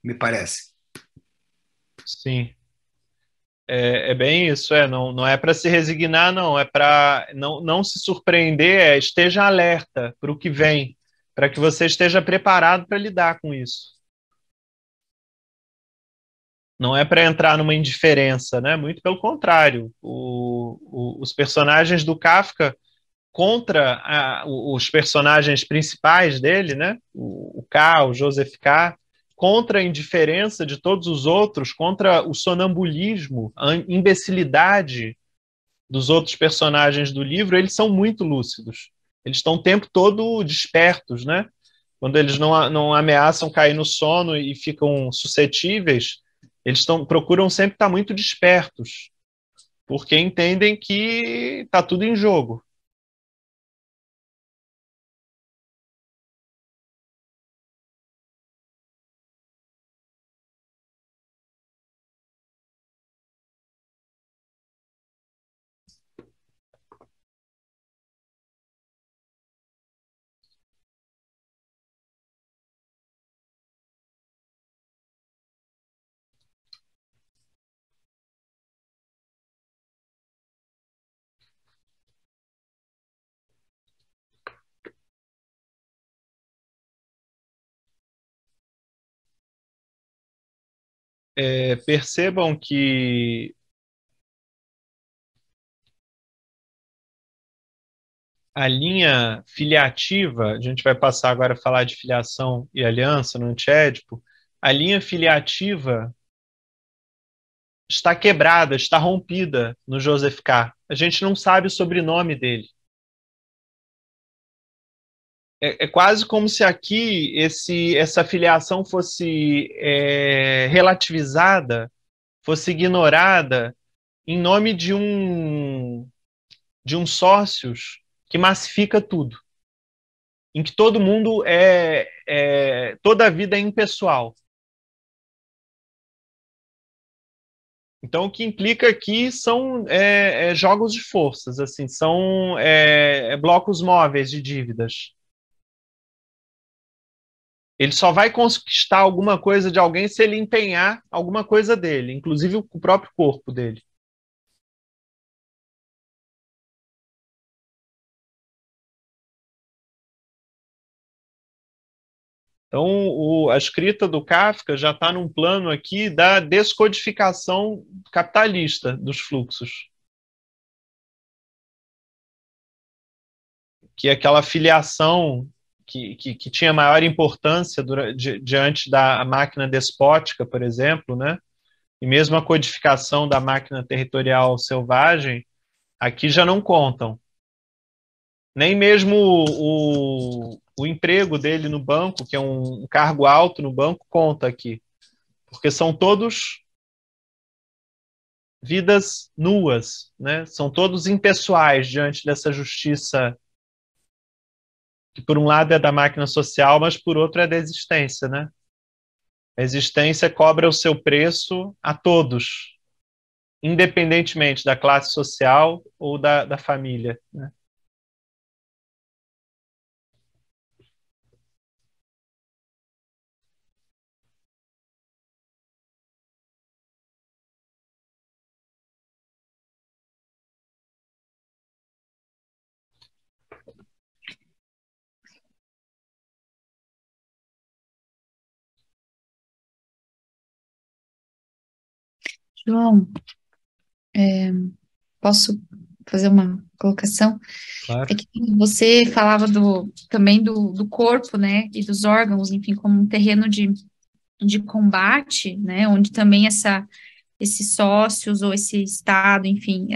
me parece. Sim. É bem isso, não é para se resignar, não, é para não se surpreender, esteja alerta para o que vem, para que você esteja preparado para lidar com isso. Não é para entrar numa indiferença, né? Muito pelo contrário. Os personagens do Kafka contra os personagens principais dele, né? O K, o Joseph K, contra a indiferença de todos os outros, contra o sonambulismo, a imbecilidade dos outros personagens do livro, eles são muito lúcidos. Eles estão o tempo todo despertos, né? Quando eles não ameaçam cair no sono e ficam suscetíveis, eles procuram sempre estar muito despertos, porque entendem que está tudo em jogo. Percebam que a linha filiativa, a gente vai passar agora a falar de filiação e aliança no Antiédipo, a linha filiativa está quebrada, está rompida no Joseph K. A gente não sabe o sobrenome dele. É quase como se aqui essa filiação fosse relativizada, fosse ignorada em nome de um sócios que massifica tudo, em que todo mundo toda a vida é impessoal. Então, o que implica aqui são jogos de forças, assim, são blocos móveis de dívidas. Ele só vai conquistar alguma coisa de alguém se ele empenhar alguma coisa dele, inclusive o próprio corpo dele. Então, a escrita do Kafka já está num plano aqui da descodificação capitalista dos fluxos. Que é aquela filiação que tinha maior importância diante da máquina despótica, por exemplo, né? E mesmo a codificação da máquina territorial selvagem, aqui já não contam. Nem mesmo o emprego dele no banco, que é um cargo alto no banco, conta aqui. Porque são todos vidas nuas, né? São todos impessoais diante dessa justiça que por um lado é da máquina social, mas por outro é da existência, né? A existência cobra o seu preço a todos, independentemente da classe social ou da família, né? João, posso fazer uma colocação? Claro. É que você falava também do corpo, né, e dos órgãos, enfim, como um terreno de combate, né, onde também esses sócios ou esse Estado, enfim,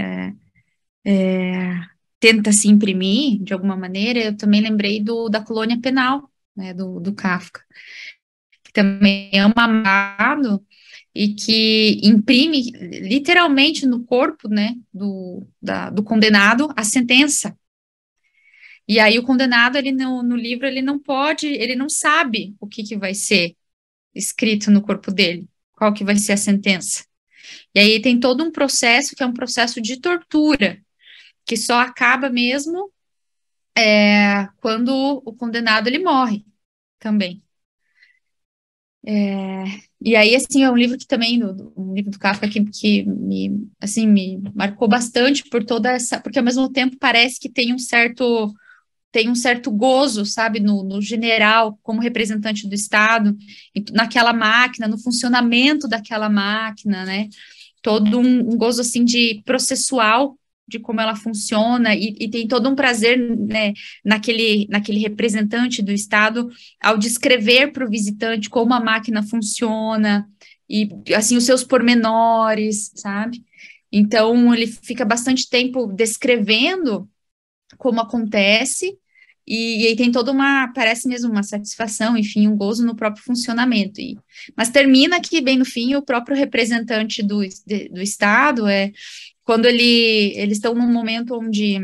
tenta se imprimir de alguma maneira. Eu também lembrei da colônia penal, né, do Kafka, que também é um amado e que imprime literalmente no corpo, né, do condenado a sentença. E aí o condenado, ele no livro, ele não pode, ele não sabe o que vai ser escrito no corpo dele, qual que vai ser a sentença. E aí tem todo um processo que é um processo de tortura, que só acaba mesmo quando o condenado ele morre também. E aí, assim, é um livro que também, um livro do Kafka que me, assim, me marcou bastante por toda essa, porque ao mesmo tempo parece que tem um certo gozo, sabe, no general, como representante do Estado, naquela máquina, no funcionamento daquela máquina, né, todo um gozo, assim, de processual, de como ela funciona, e tem todo um prazer, né, naquele representante do Estado, ao descrever para o visitante como a máquina funciona, e, assim, os seus pormenores, sabe? Então, ele fica bastante tempo descrevendo como acontece, e aí tem toda parece mesmo uma satisfação, enfim, um gozo no próprio funcionamento. Mas termina que, bem no fim, o próprio representante do Estado quando eles estão num momento onde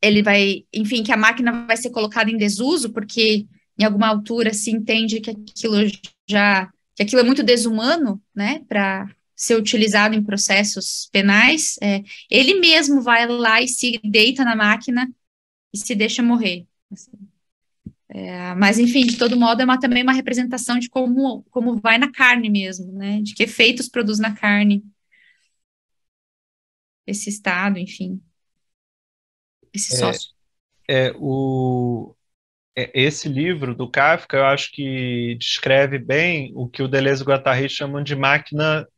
ele vai, enfim, que a máquina vai ser colocada em desuso, porque em alguma altura se entende que que aquilo é muito desumano, né, para ser utilizado em processos penais, ele mesmo vai lá e se deita na máquina e se deixa morrer. Assim. Mas, enfim, de todo modo, também uma representação de como vai na carne mesmo, né? De que efeitos produz na carne esse estado, enfim, esse sócio. Esse livro do Kafka, eu acho que descreve bem o que o Deleuze e Guattari chamam de máquina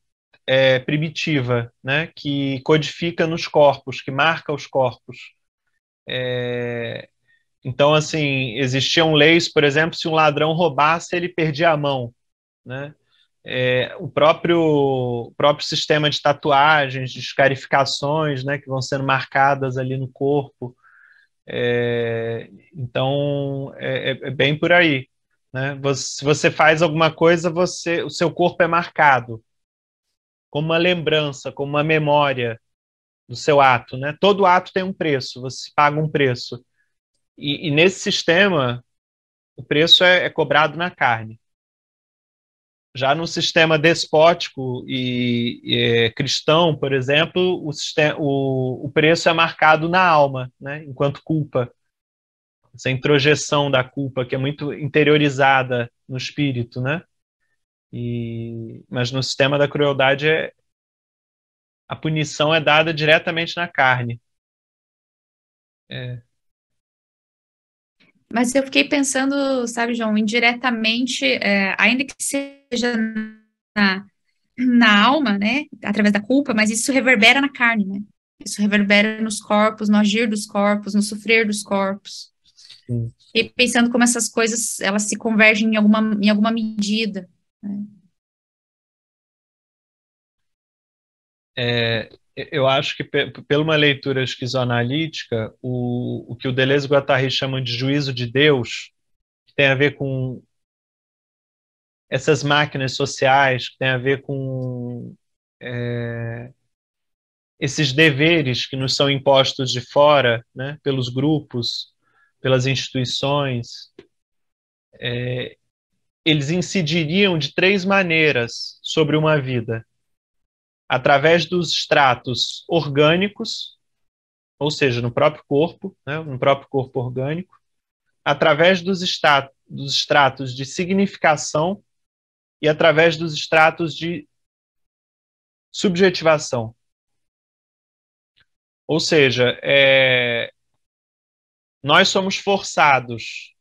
primitiva, né? Que codifica nos corpos, que marca os corpos. Então, assim, existiam leis, por exemplo, se um ladrão roubasse, ele perdia a mão, né? O próprio sistema de tatuagens, de escarificações, né, que vão sendo marcadas ali no corpo. Então, é bem por aí, né? Se você faz alguma coisa, o seu corpo é marcado como uma lembrança, como uma memória do seu ato, né? Todo ato tem um preço, você paga um preço. E nesse sistema, o preço é cobrado na carne. Já no sistema despótico cristão, por exemplo, o preço é marcado na alma, né, enquanto culpa. Essa introjeção da culpa que é muito interiorizada no espírito, né? Mas no sistema da crueldade a punição é dada diretamente na carne. Mas eu fiquei pensando, sabe, João, indiretamente, ainda que seja na, na alma, né, através da culpa, mas isso reverbera na carne, né? Isso reverbera nos corpos, no agir dos corpos, no sofrer dos corpos. Sim. E pensando como essas coisas, elas se convergem em alguma medida, né? Eu acho que, pela uma leitura esquizoanalítica, o que o Deleuze e Guattari chamam de juízo de Deus, que tem a ver com essas máquinas sociais, que tem a ver com esses deveres que nos são impostos de fora, né, pelos grupos, pelas instituições, eles incidiriam de três maneiras sobre uma vida: através dos estratos orgânicos, ou seja, no próprio corpo, né, no próprio corpo orgânico, através dos estratos de significação e através dos estratos de subjetivação. Ou seja, nós somos forçados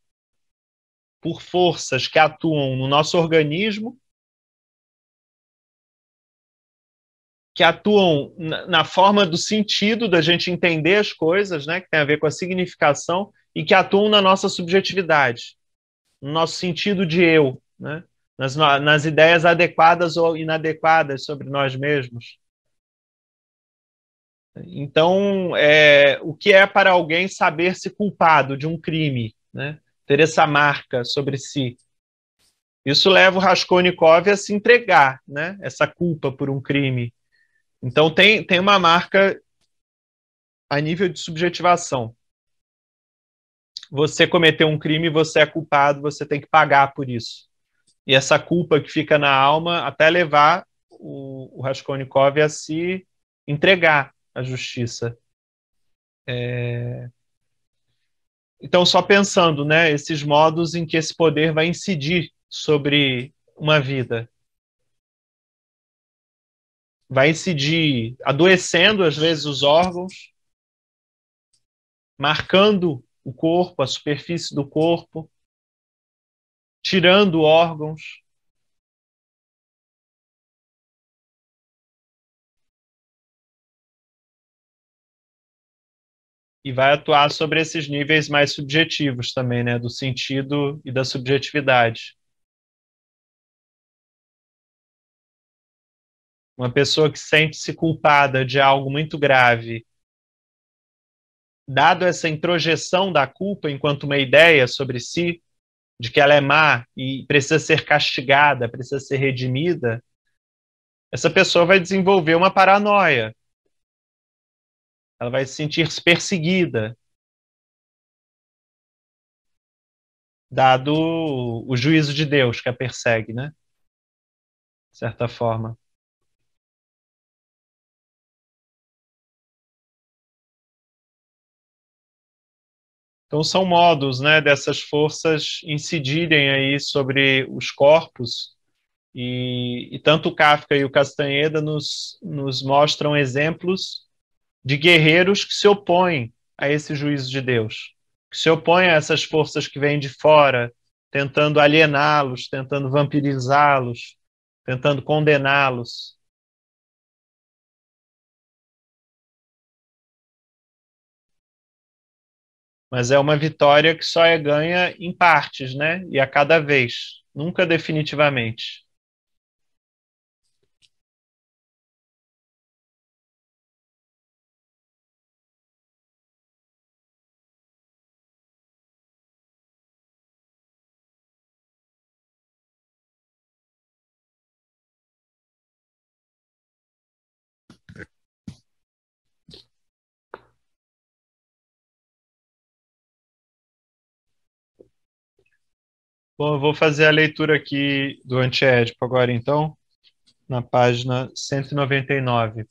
por forças que atuam no nosso organismo, que atuam na forma do sentido da gente entender as coisas, né, que tem a ver com a significação, e que atuam na nossa subjetividade, no nosso sentido de eu, né, nas ideias adequadas ou inadequadas sobre nós mesmos. Então, o que é para alguém saber-se culpado de um crime, né, ter essa marca sobre si? Isso leva o Raskolnikov a se entregar, né, essa culpa por um crime. Então, tem uma marca a nível de subjetivação. Você cometeu um crime, você é culpado, você tem que pagar por isso. E essa culpa que fica na alma até levar o Raskolnikov a se entregar à justiça. Então, só pensando, né, esses modos em que esse poder vai incidir sobre uma vida. Vai incidir adoecendo, às vezes, os órgãos, marcando o corpo, a superfície do corpo, tirando órgãos. E vai atuar sobre esses níveis mais subjetivos também, né, do sentido e da subjetividade. Uma pessoa que sente-se culpada de algo muito grave, dado essa introjeção da culpa enquanto uma ideia sobre si, de que ela é má e precisa ser castigada, precisa ser redimida, essa pessoa vai desenvolver uma paranoia. Ela vai se sentir perseguida, dado o juízo de Deus que a persegue, né? De certa forma. Então são modos, né, dessas forças incidirem aí sobre os corpos e tanto o Kafka e o Castaneda nos mostram exemplos de guerreiros que se opõem a esse juízo de Deus, que se opõem a essas forças que vêm de fora, tentando aliená-los, tentando vampirizá-los, tentando condená-los. Mas é uma vitória que só é ganha em partes, né? E a cada vez, nunca definitivamente. Bom, eu vou fazer a leitura aqui do Antiédipo agora, então, na página 199.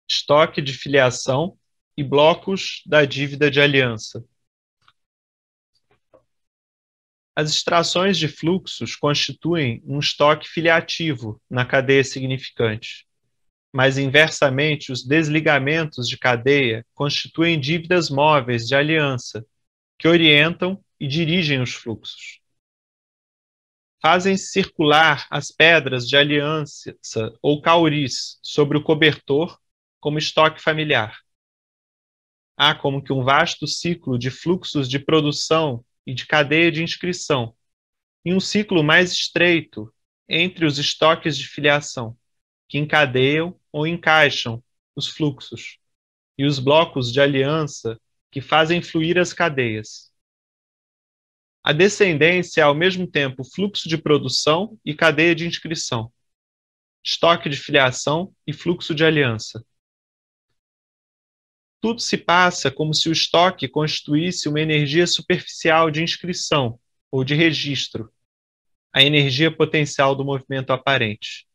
Estoque de filiação e blocos da dívida de aliança. As extrações de fluxos constituem um estoque filiativo na cadeia significante, mas inversamente os desligamentos de cadeia constituem dívidas móveis de aliança, que orientam e dirigem os fluxos. Fazem circular as pedras de aliança ou cauris sobre o cobertor como estoque familiar. Há como que um vasto ciclo de fluxos de produção e de cadeia de inscrição, e um ciclo mais estreito entre os estoques de filiação, que encadeiam ou encaixam os fluxos, e os blocos de aliança que fazem fluir as cadeias. A descendência é, ao mesmo tempo, fluxo de produção e cadeia de inscrição, estoque de filiação e fluxo de aliança. Tudo se passa como se o estoque constituísse uma energia superficial de inscrição ou de registro, a energia potencial do movimento aparente.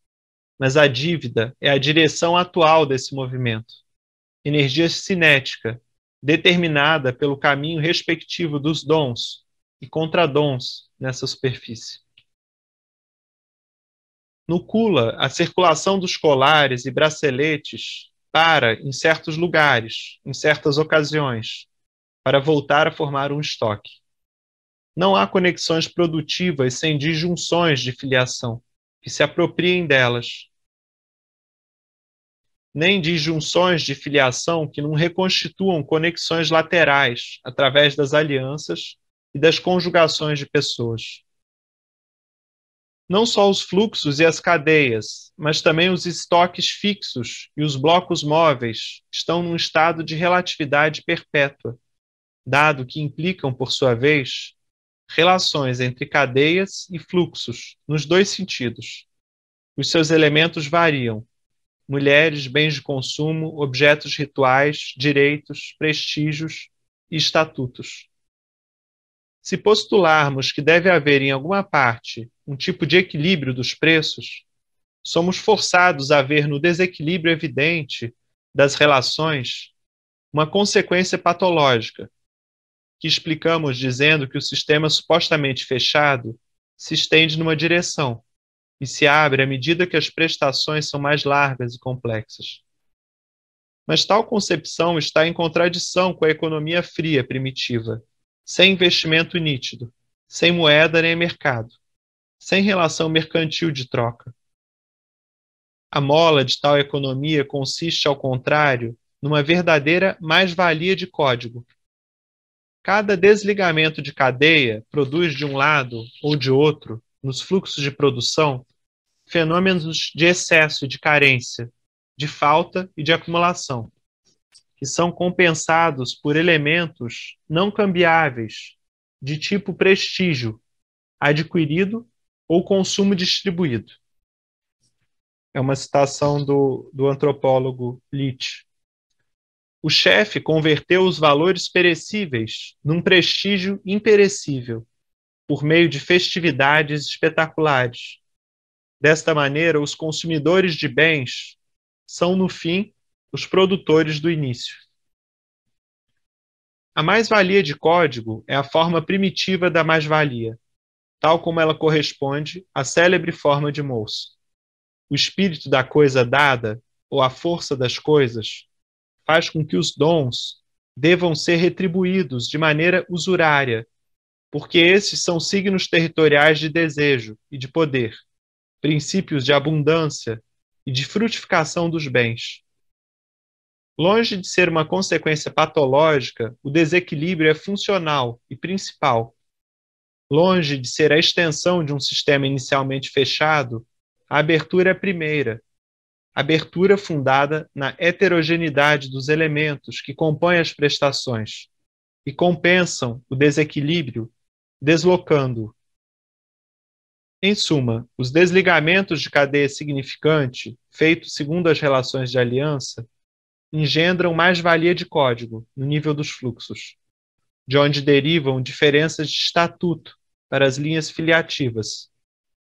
Mas a dívida é a direção atual desse movimento, energia cinética, determinada pelo caminho respectivo dos dons e contradons nessa superfície. No Kula, a circulação dos colares e braceletes para em certos lugares, em certas ocasiões, para voltar a formar um estoque. Não há conexões produtivas sem disjunções de filiação, que se apropriem delas, nem disjunções de filiação que não reconstituam conexões laterais através das alianças e das conjugações de pessoas. Não só os fluxos e as cadeias, mas também os estoques fixos e os blocos móveis estão num estado de relatividade perpétua, dado que implicam, por sua vez, relações entre cadeias e fluxos, nos dois sentidos. Os seus elementos variam: mulheres, bens de consumo, objetos rituais, direitos, prestígios e estatutos. Se postularmos que deve haver em alguma parte um tipo de equilíbrio dos preços, somos forçados a ver no desequilíbrio evidente das relações uma consequência patológica, que explicamos dizendo que o sistema supostamente fechado se estende numa direção e se abre à medida que as prestações são mais largas e complexas. Mas tal concepção está em contradição com a economia fria primitiva, sem investimento nítido, sem moeda nem mercado, sem relação mercantil de troca. A mola de tal economia consiste, ao contrário, numa verdadeira mais-valia de código. Cada desligamento de cadeia produz de um lado ou de outro, nos fluxos de produção, fenômenos de excesso e de carência, de falta e de acumulação, que são compensados por elementos não cambiáveis, de tipo prestígio, adquirido ou consumo distribuído. É uma citação do antropólogo Leach. O chefe converteu os valores perecíveis num prestígio imperecível, por meio de festividades espetaculares. Desta maneira, os consumidores de bens são, no fim, os produtores do início. A mais-valia de código é a forma primitiva da mais-valia, tal como ela corresponde à célebre forma de Mauss. O espírito da coisa dada, ou a força das coisas, faz com que os dons devam ser retribuídos de maneira usurária, porque esses são signos territoriais de desejo e de poder, princípios de abundância e de frutificação dos bens. Longe de ser uma consequência patológica, o desequilíbrio é funcional e principal. Longe de ser a extensão de um sistema inicialmente fechado, a abertura é primeira, abertura fundada na heterogeneidade dos elementos que compõem as prestações e compensam o desequilíbrio, deslocando-o. Em suma, os desligamentos de cadeia significante, feitos segundo as relações de aliança, engendram mais-valia de código no nível dos fluxos, de onde derivam diferenças de estatuto para as linhas filiativas,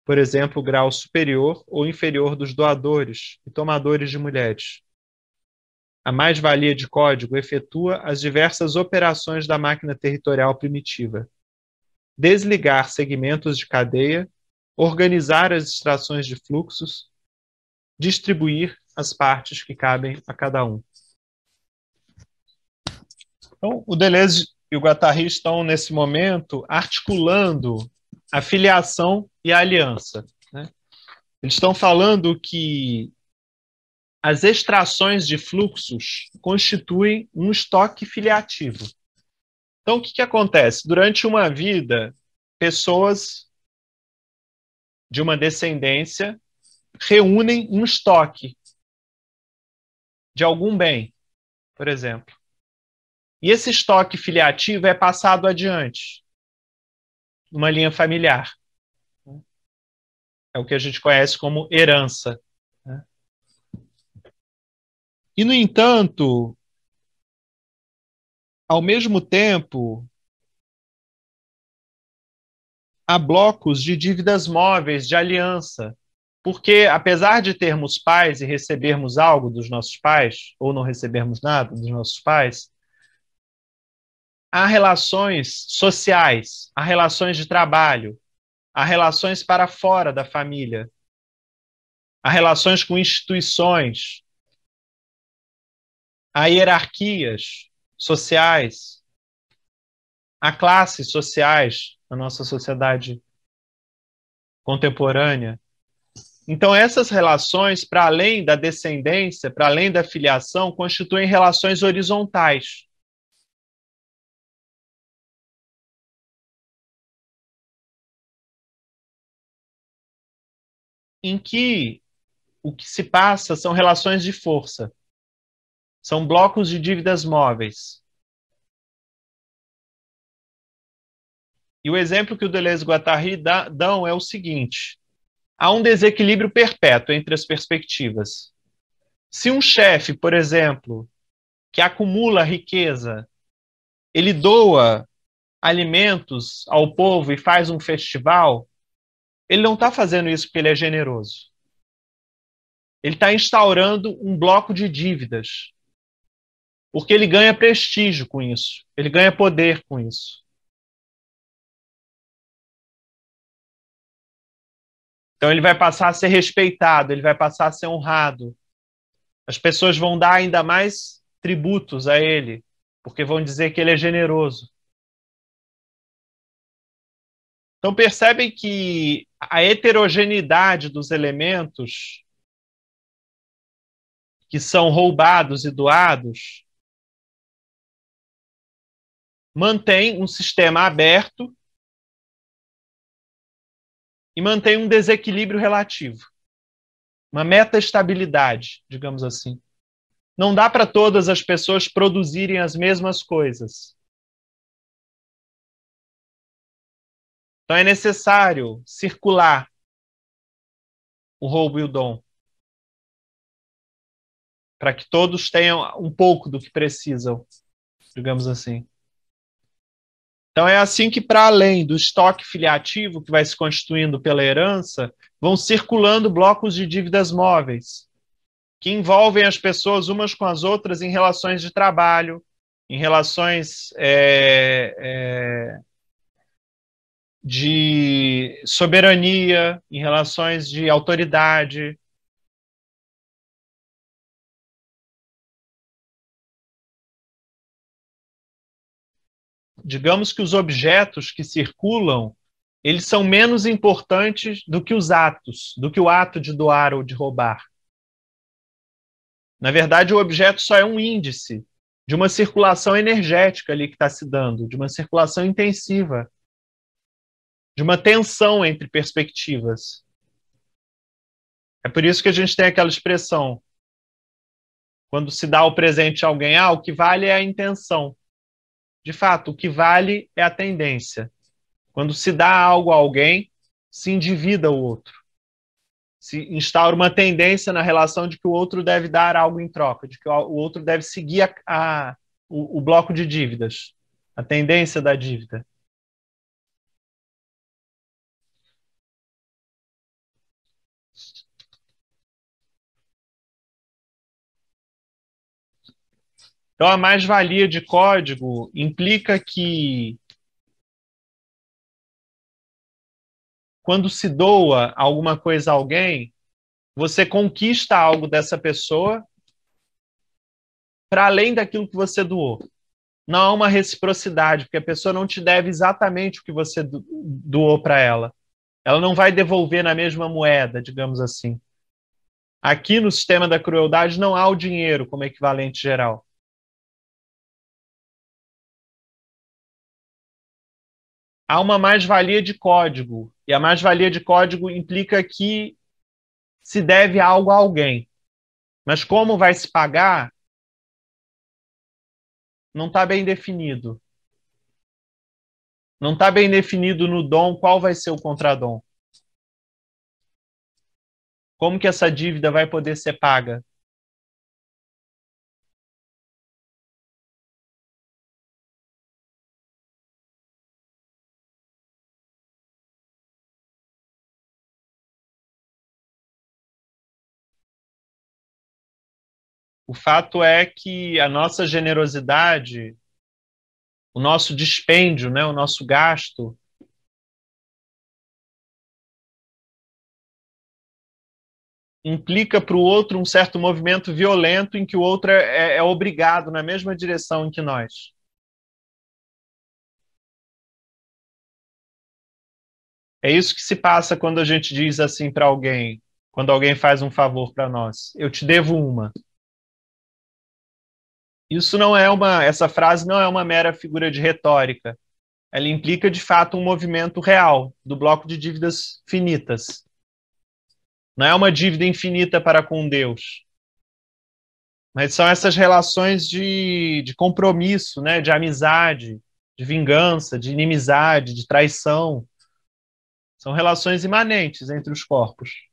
por exemplo, o grau superior ou inferior dos doadores e tomadores de mulheres. A mais-valia de código efetua as diversas operações da máquina territorial primitiva. Desligar segmentos de cadeia, organizar as extrações de fluxos, distribuir as partes que cabem a cada um. Então, o Deleuze e o Guattari estão, nesse momento, articulando a filiação e a aliança, né? Eles estão falando que as extrações de fluxos constituem um estoque filiativo. Então, o que acontece? Durante uma vida, pessoas de uma descendência reúnem um estoque de algum bem, por exemplo. E esse estoque filiativo é passado adiante, numa linha familiar. É o que a gente conhece como herança. E, no entanto, ao mesmo tempo, há blocos de dívidas móveis de aliança, porque, apesar de termos pais e recebermos algo dos nossos pais, ou não recebermos nada dos nossos pais, há relações sociais, há relações de trabalho, há relações para fora da família, há relações com instituições, há hierarquias sociais, há classes sociais na nossa sociedade contemporânea. Então, essas relações, para além da descendência, para além da filiação, constituem relações horizontais. Em que o que se passa são relações de força, são blocos de dívidas móveis. E o exemplo que o Deleuze e o Guattari dão é o seguinte: há um desequilíbrio perpétuo entre as perspectivas. Se um chefe, por exemplo, que acumula riqueza, ele doa alimentos ao povo e faz um festival, ele não está fazendo isso porque ele é generoso. Ele está instaurando um bloco de dívidas, porque ele ganha prestígio com isso, ele ganha poder com isso. Então ele vai passar a ser respeitado, ele vai passar a ser honrado. As pessoas vão dar ainda mais tributos a ele, porque vão dizer que ele é generoso. Então percebem que a heterogeneidade dos elementos que são roubados e doados mantém um sistema aberto e mantém um desequilíbrio relativo, uma metaestabilidade, digamos assim. Não dá para todas as pessoas produzirem as mesmas coisas. Então é necessário circular o roubo e o dom, para que todos tenham um pouco do que precisam, digamos assim. Então é assim que, para além do estoque filiativo que vai se constituindo pela herança, vão circulando blocos de dívidas móveis, que envolvem as pessoas umas com as outras em relações de trabalho, em relações de soberania, em relações de autoridade. Digamos que os objetos que circulam, eles são menos importantes do que os atos, do que o ato de doar ou de roubar. Na verdade, o objeto só é um índice de uma circulação energética ali que está se dando, de uma circulação intensiva, de uma tensão entre perspectivas. É por isso que a gente tem aquela expressão, quando se dá o presente a alguém, o que vale é a intenção. De fato, o que vale é a tendência. Quando se dá algo a alguém, se endivida o outro, se instaura uma tendência na relação de que o outro deve dar algo em troca, de que o outro deve seguir o bloco de dívidas, a tendência da dívida. Então, a mais-valia de código implica que, quando se doa alguma coisa a alguém, você conquista algo dessa pessoa para além daquilo que você doou. Não há uma reciprocidade, porque a pessoa não te deve exatamente o que você doou para ela. Ela não vai devolver na mesma moeda, digamos assim. Aqui no sistema da crueldade não há o dinheiro como equivalente geral. Há uma mais-valia de código, e a mais-valia de código implica que se deve algo a alguém. Mas como vai se pagar, não está bem definido. Não está bem definido no dom qual vai ser o contradom. Como que essa dívida vai poder ser paga? O fato é que a nossa generosidade, o nosso dispêndio, né, o nosso gasto, implica para o outro um certo movimento violento em que o outro é obrigado na mesma direção em que nós. É isso que se passa quando a gente diz assim para alguém, quando alguém faz um favor para nós: eu te devo uma. Isso não é essa frase não é uma mera figura de retórica. Ela implica, de fato, um movimento real do bloco de dívidas finitas. Não é uma dívida infinita para com Deus, mas são essas relações de compromisso, né, de amizade, de vingança, de inimizade, de traição. São relações imanentes entre os corpos.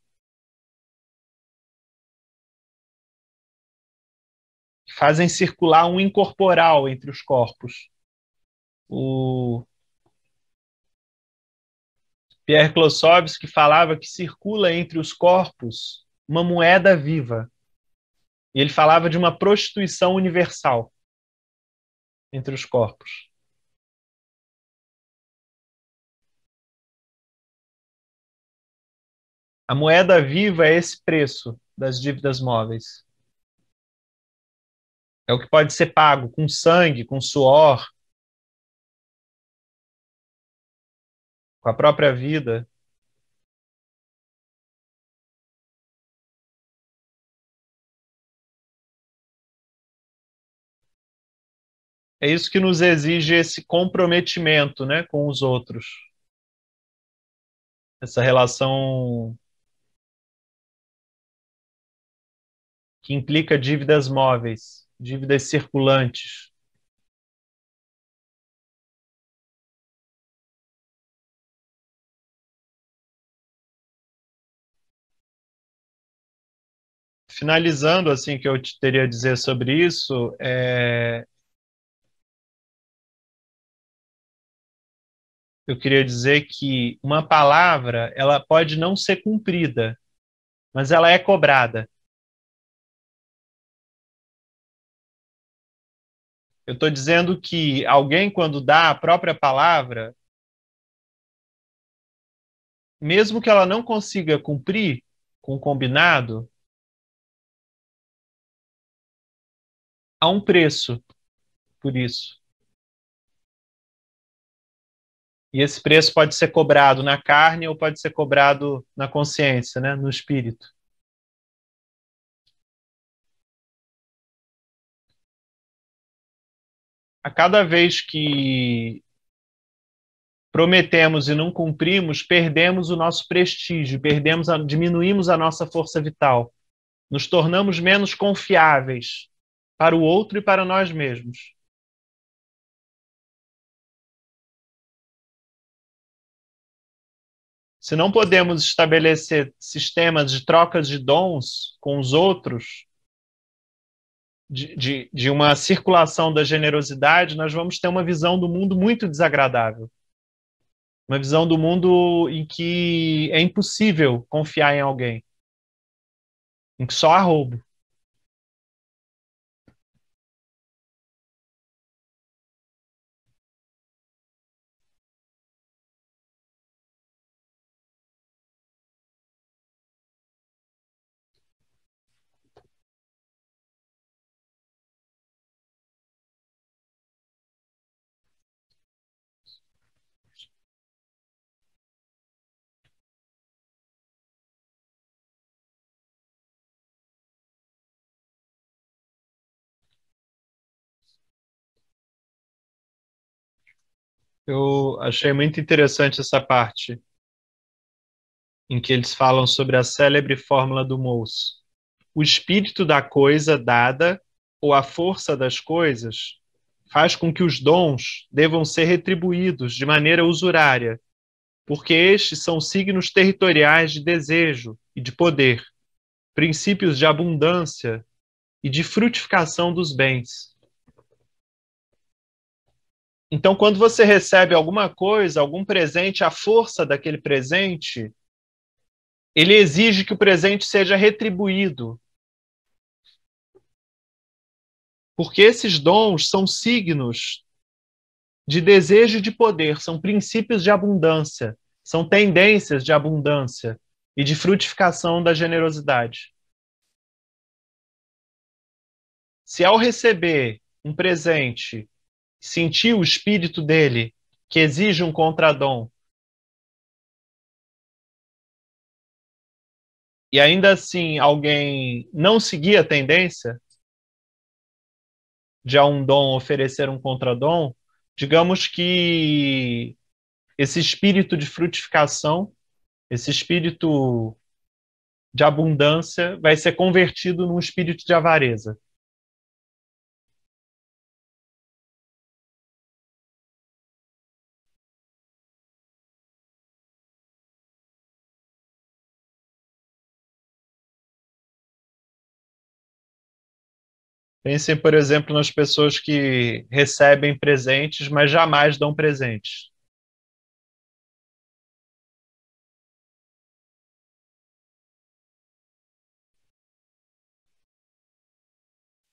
Que fazem circular um incorporal entre os corpos. O Pierre Klossowski falava que circula entre os corpos uma moeda viva. E ele falava de uma prostituição universal entre os corpos. A moeda viva é esse preço das dívidas móveis. É o que pode ser pago com sangue, com suor, com a própria vida. É isso que nos exige esse comprometimento, né, com os outros. Essa relação que implica dívidas móveis, dívidas circulantes. Finalizando, assim, que eu teria a dizer sobre isso, eu queria dizer que uma palavra, ela pode não ser cumprida, mas ela é cobrada. Eu estou dizendo que alguém, quando dá a própria palavra, mesmo que ela não consiga cumprir com o combinado, há um preço por isso. E esse preço pode ser cobrado na carne ou pode ser cobrado na consciência, né? No espírito. A cada vez que prometemos e não cumprimos, perdemos o nosso prestígio, diminuímos a nossa força vital, nos tornamos menos confiáveis para o outro e para nós mesmos. se não podemos estabelecer sistemas de trocas de dons com os outros, de uma circulação da generosidade, nós vamos ter uma visão do mundo muito desagradável. Uma visão do mundo em que é impossível confiar em alguém, em que só há roubo. Eu achei muito interessante essa parte em que eles falam sobre a célebre fórmula do Mohs. O espírito da coisa dada ou a força das coisas faz com que os dons devam ser retribuídos de maneira usurária, porque estes são signos territoriais de desejo e de poder, princípios de abundância e de frutificação dos bens. Então, quando você recebe alguma coisa, algum presente, a força daquele presente, ele exige que o presente seja retribuído. Porque esses dons são signos de desejo e de poder, são princípios de abundância, são tendências de abundância e de frutificação da generosidade. Se ao receber um presente, sentir o espírito dele, que exige um contradom, e ainda assim alguém não seguir a tendência de a um dom oferecer um contradom, digamos que esse espírito de frutificação, esse espírito de abundância vai ser convertido num espírito de avareza. Pensem, por exemplo, nas pessoas que recebem presentes, mas jamais dão presentes.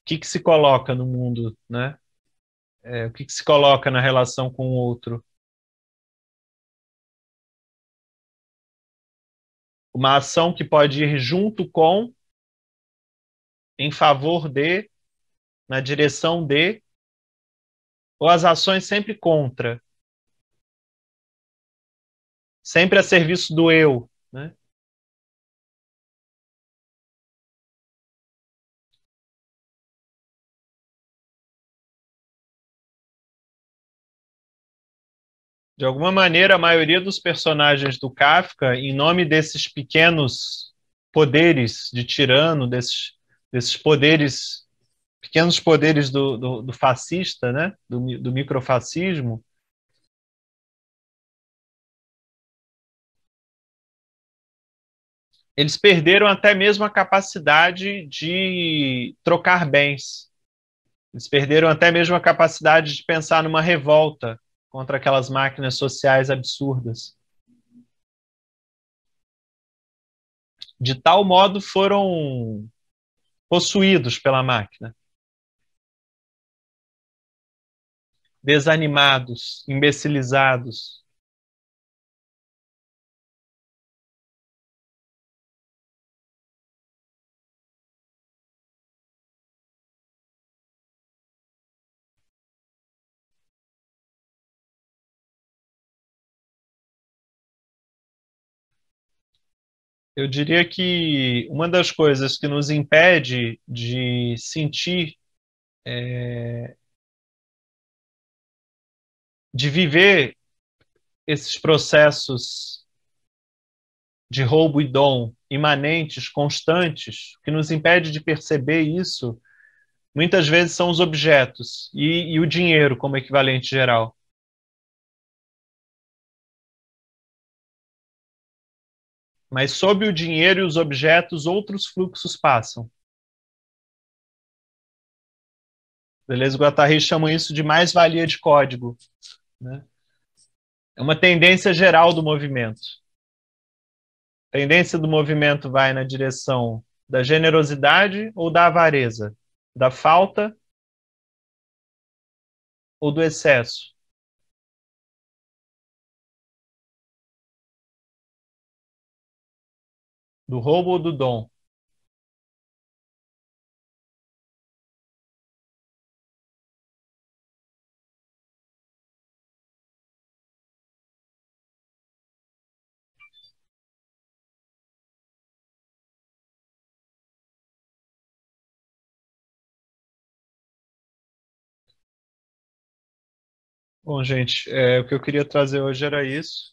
O que se coloca no mundo, né? O que se coloca na relação com o outro? Uma ação que pode ir junto com, em favor de, na direção de, ou as ações sempre contra, sempre a serviço do eu, né? De alguma maneira, a maioria dos personagens do Kafka, em nome desses pequenos poderes de tirano, desses poderes, pequenos poderes do fascista, né? do microfascismo, eles perderam até mesmo a capacidade de trocar bens. Eles perderam até mesmo a capacidade de pensar numa revolta contra aquelas máquinas sociais absurdas. De tal modo foram possuídos pela máquina. Desanimados, imbecilizados. Eu diria que uma das coisas que nos impede de sentir, de viver esses processos de roubo e dom imanentes, constantes, o que nos impede de perceber isso, muitas vezes são os objetos e o dinheiro como equivalente geral. Mas sob o dinheiro e os objetos, outros fluxos passam. Deleuze e Guattari chamam isso de mais-valia de código, né? É uma tendência geral do movimento. A tendência do movimento vai na direção da generosidade ou da avareza, da falta ou do excesso. Do roubo ou do dom. Bom, gente, o que eu queria trazer hoje era isso.